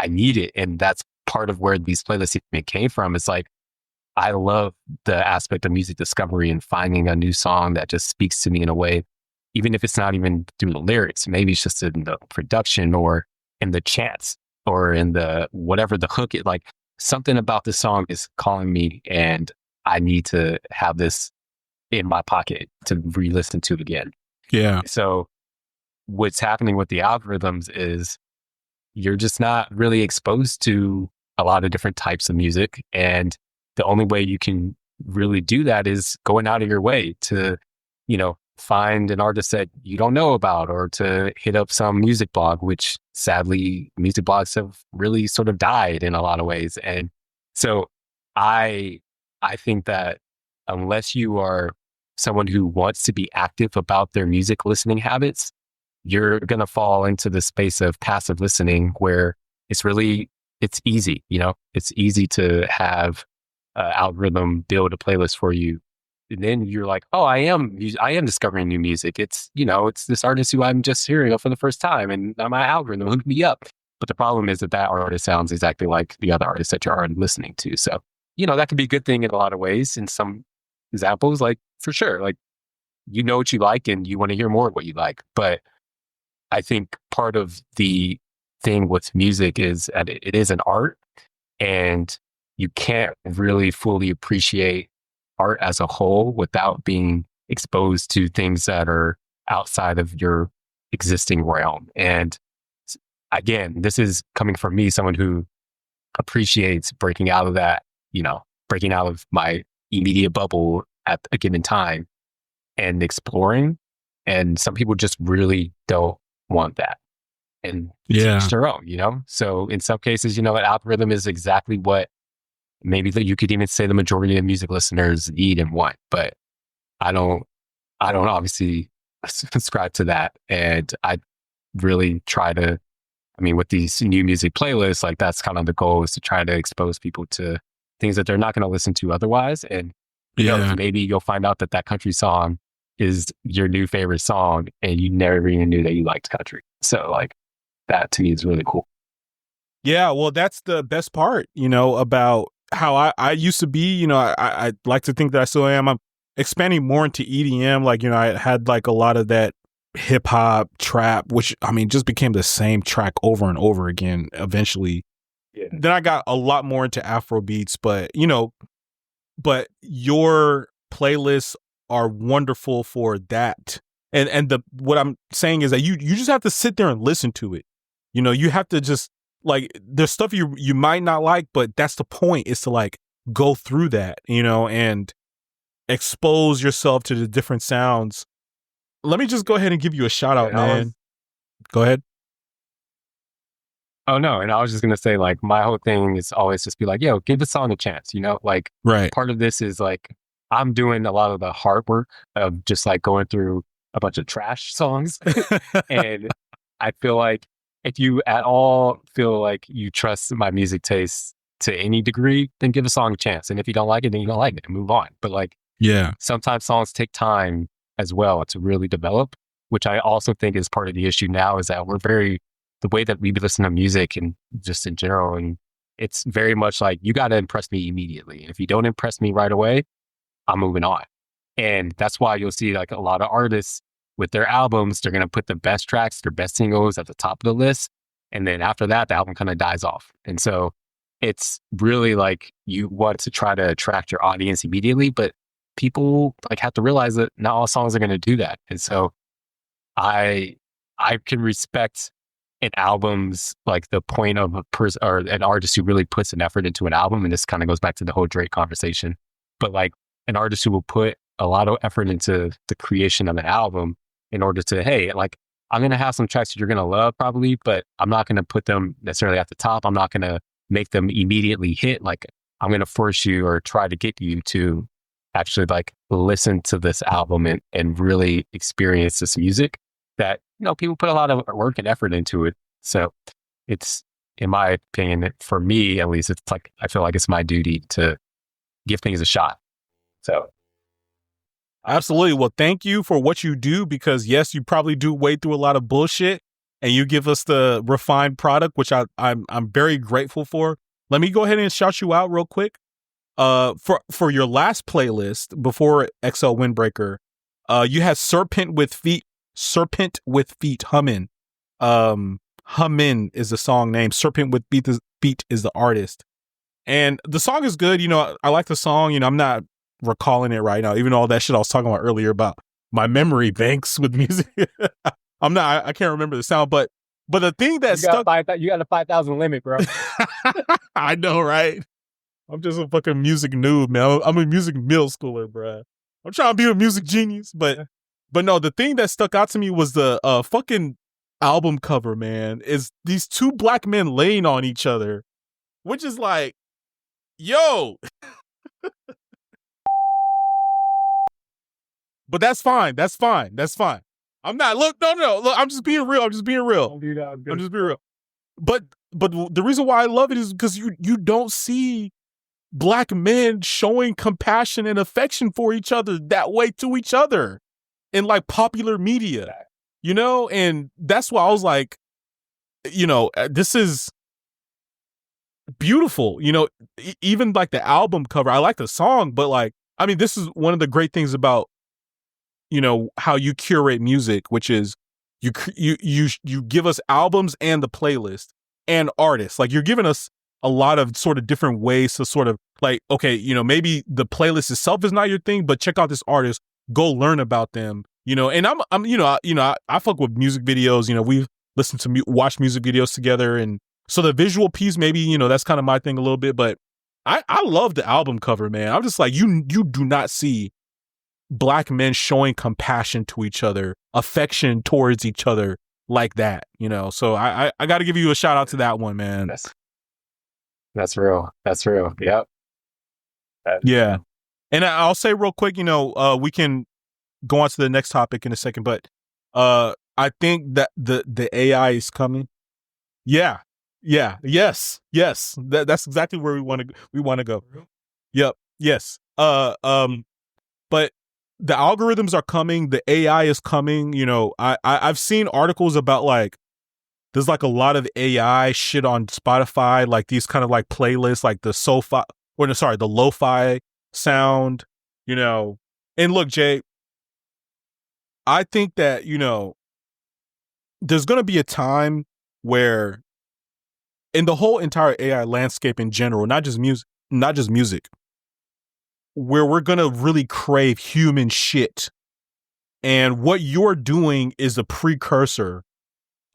need it. And that's part of where these playlists even came from. It's like, I love the aspect of music discovery and finding a new song that just speaks to me in a way, even if it's not even through the lyrics, maybe it's just in the production or in the chants or in the whatever the hook is. Like, something about the song is calling me, and I need to have this in my pocket to re-listen to again. Yeah. So what's happening with the algorithms is you're just not really exposed to a lot of different types of music. And the only way you can really do that is going out of your way to, find an artist that you don't know about, or to hit up some music blog, which sadly music blogs have really sort of died in a lot of ways. And so I think that unless you are someone who wants to be active about their music listening habits, you're going to fall into the space of passive listening where it's easy, it's easy to have an algorithm build a playlist for you. And then you're like, oh, I am discovering new music. It's this artist who I'm just hearing for the first time, and my algorithm hooked me up. But the problem is that artist sounds exactly like the other artists that you're already listening to. So, that can be a good thing in a lot of ways. In some examples, like for sure, like, what you like and you want to hear more of what you like. But I think part of the thing with music is that it is an art, and you can't really fully appreciate art as a whole without being exposed to things that are outside of your existing realm. And again, this is coming from me, someone who appreciates breaking out of that, breaking out of my immediate bubble at a given time and exploring. And some people just really don't want that. And each their own, So in some cases, an algorithm is exactly what maybe that you could even say the majority of music listeners need and want. But I don't obviously subscribe to that. And I really try to, with these new music playlists, like that's kind of the goal, is to try to expose people to things that they're not going to listen to otherwise. And maybe you'll find out that country song is your new favorite song and you never even knew that you liked country. So like that to me is really cool. Yeah, well, that's the best part, about how I used to be. I like to think that I still am. I'm expanding more into EDM. Like, I had like a lot of that hip hop, trap, which just became the same track over and over again eventually. Yeah. Then I got a lot more into Afro beats, but your playlists are wonderful for that. And what I'm saying is that you just have to sit there and listen to it. You have to just, like, there's stuff you might not like, but that's the point, is to like go through that, and expose yourself to the different sounds. Let me just go ahead and give you a shout out, man. Go ahead. Oh no, and I was just gonna say, like, my whole thing is always just be like, yo, give the song a chance, like, right. Part of this is like, I'm doing a lot of the hard work of just like going through a bunch of trash songs. And I feel like if you at all feel like you trust my music taste to any degree, then give a song a chance. And if you don't like it, then you don't like it and move on. But like, sometimes songs take time as well to really develop, which I also think is part of the issue now, is that the way that we listen to music and just in general, and it's very much like, you got to impress me immediately. And if you don't impress me right away, I'm moving on. And that's why you'll see like a lot of artists with their albums, they're going to put the best tracks, their best singles at the top of the list. And then after that, the album kind of dies off. And so it's really like, you want to try to attract your audience immediately, but people like have to realize that not all songs are going to do that. And so I can respect an album's, like, the point of a person or an artist who really puts an effort into an album. And this kind of goes back to the whole Drake conversation, but like an artist who will put a lot of effort into the creation of an album in order to, hey, like, I'm going to have some tracks that you're going to love probably, but I'm not going to put them necessarily at the top. I'm not going to make them immediately hit. Like, I'm going to force you or try to get you to actually like listen to this album and really experience this music that, people put a lot of work and effort into it. So it's, in my opinion, for me, at least, it's like, I feel like it's my duty to give things a shot. So. Absolutely. Well, thank you for what you do, because yes, you probably do wade through a lot of bullshit and you give us the refined product, which I'm very grateful for. Let me go ahead and shout you out real quick. For your last playlist before XL Windbreaker, you had Serpent with Feet, Hummin'. Hummin' is the song name. Serpent with Feet is the artist. And the song is good. I like the song. I'm not recalling it right now, even all that shit I was talking about earlier about my memory banks with music. I can't remember the sound, but the thing that you got a 5,000 limit, bro. I know, right? I'm just a fucking music noob, man. I'm a music middle schooler, bro. I'm trying to be a music genius, but But no, the thing that stuck out to me was the fucking album cover, man. Is these two black men laying on each other, which is like, yo. But that's fine. That's fine. That's fine. I'm not. Look, no. Look, I'm just being real. I'm just being real. I'm just being real. But the reason why I love it is because you don't see black men showing compassion and affection for each other that way to each other in like popular media, you know? And that's why I was like, you know, this is beautiful, you know, even like the album cover. I like the song, but like, I mean, this is one of the great things about, you know, how you curate music, which is you give us albums and the playlist and artists. Like you're giving us a lot of sort of different ways to sort of like, okay, you know, maybe the playlist itself is not your thing, but check out this artist, go learn about them, you know. And I'm you know, I fuck with music videos, you know, we've listened to watch music videos together. And so the visual piece, maybe, you know, that's kind of my thing a little bit, but I love the album cover, man. I'm just like, you do not see black men showing compassion to each other, affection towards each other like that, you know. So I got to give you a shout out to that one, man. That's real. That's real. Yep. Yeah. And I'll say real quick, you know, we can go on to the next topic in a second, but I think that the AI is coming. Yeah. Yes. That's exactly where we want to go. Yep. Yes. But the algorithms are coming. The AI is coming. You know, I've seen articles about like, there's like a lot of AI shit on Spotify, like these kind of like playlists, like the lo-fi sound, you know. And look, Jay, I think that, you know, there's going to be a time where in the whole entire AI landscape in general, not just music, where we're going to really crave human shit. And what you're doing is a precursor.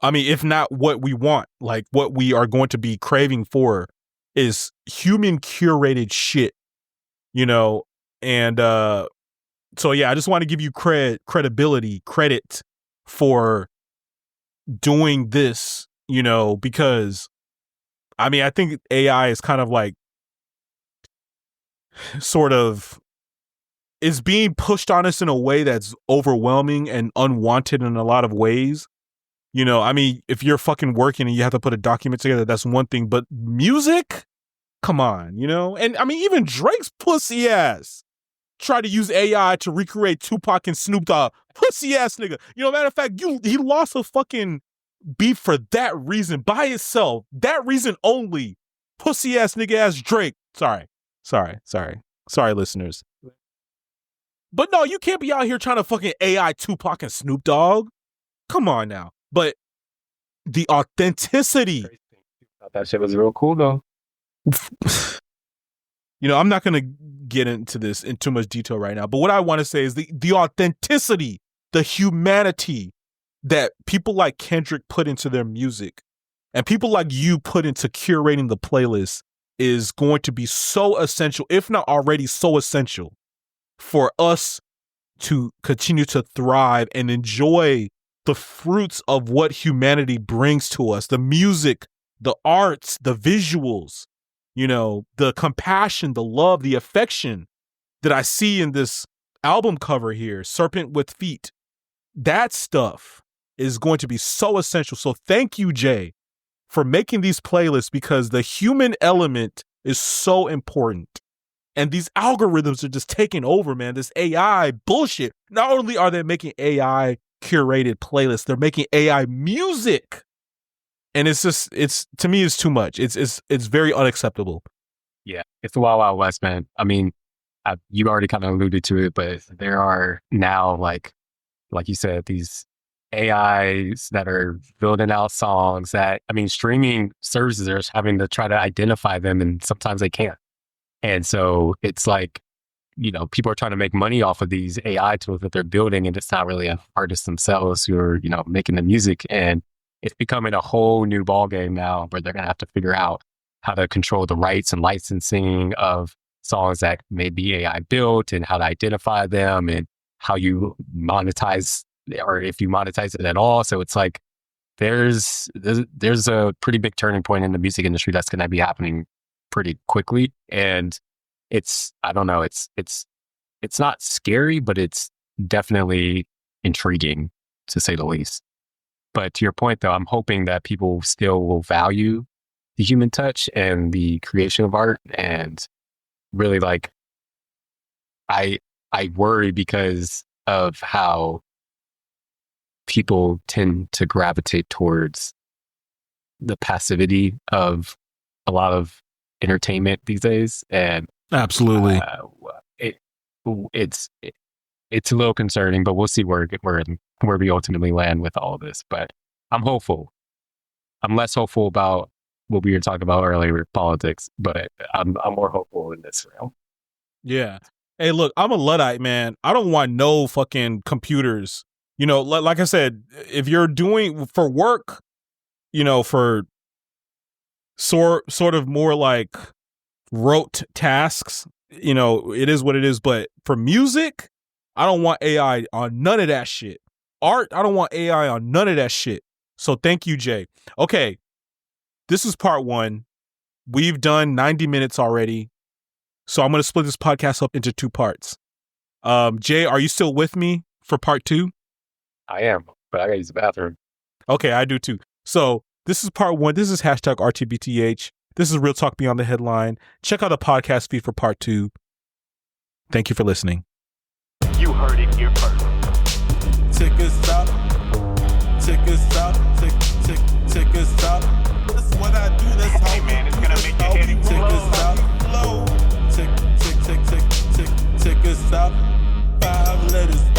I mean, if not what we want, like what we are going to be craving for is human curated shit, you know? And so, yeah, I just want to give you credit for doing this, you know, because I mean, I think AI is kind of like sort of is being pushed on us in a way that's overwhelming and unwanted in a lot of ways. You know, I mean, if you're fucking working and you have to put a document together, that's one thing. But music, come on, you know? And I mean, even Drake's pussy ass tried to use AI to recreate Tupac and Snoop Dogg. Pussy ass nigga. You know, matter of fact, he lost a fucking beef for that reason by itself. That reason only. Pussy ass nigga ass Drake. Sorry, listeners. But no, you can't be out here trying to fucking AI Tupac and Snoop Dogg. Come on now. But the authenticity. That shit was real cool though. You know, I'm not going to get into this in too much detail right now, but what I want to say is the authenticity, the humanity that people like Kendrick put into their music and people like you put into curating the playlist is going to be so essential, if not already so essential, for us to continue to thrive and enjoy the fruits of what humanity brings to us. The music, the arts, the visuals, you know, the compassion, the love, the affection that I see in this album cover here, Serpent with Feet. That stuff is going to be so essential. So thank you, Jay, for making these playlists, because the human element is so important. And these algorithms are just taking over, man. This AI bullshit. Not only are they making AI curated playlists, they're making AI music. And it's to me, it's too much. It's very unacceptable. Yeah, it's the Wild Wild West, man. I mean, you already kind of alluded to it, but there are now, like you said, these AIs that are building out songs that, I mean, streaming services are having to try to identify them, and sometimes they can't. And so it's like, you know, people are trying to make money off of these AI tools that they're building, and it's not really artists themselves who are, you know, making the music. And it's becoming a whole new ballgame now, where they're going to have to figure out how to control the rights and licensing of songs that may be AI built, and how to identify them, and how you monetize, or if you monetize it at all. So it's like there's a pretty big turning point in the music industry that's going to be happening pretty quickly, and I don't know, it's not scary, but it's definitely intriguing, to say the least. But to your point, though, I'm hoping that people still will value the human touch and the creation of art. And really, like, I worry because of how people tend to gravitate towards the passivity of a lot of entertainment these days. And Absolutely. It's a little concerning, but we'll see where we ultimately land with all of this. But I'm hopeful. I'm less hopeful about what we were talking about earlier with politics, but I'm more hopeful in this realm. Yeah. Hey, look, I'm a Luddite, man. I don't want no fucking computers. You know, like I said, if you're doing for work, you know, for sort of more like rote tasks, you know, it is what it is. But for music, I don't want AI on none of that shit. Art, I don't want AI on none of that shit. So thank you, Jay. Okay, this is part 1. We've done 90 minutes already. So I'm going to split this podcast up into 2 parts. Jay, are you still with me for part 2? I am, but I got to use the bathroom. Okay, I do too. So this is part 1. This is hashtag RTBTH. This is Real Talk Beyond the Headline. Check out the podcast feed for part 2. Thank you for listening. You heard it here first. Check us out. Check us out. Check us out. That's what I do. That's how. Hey man, it's gonna make your head explode. Check us out. 5 letters.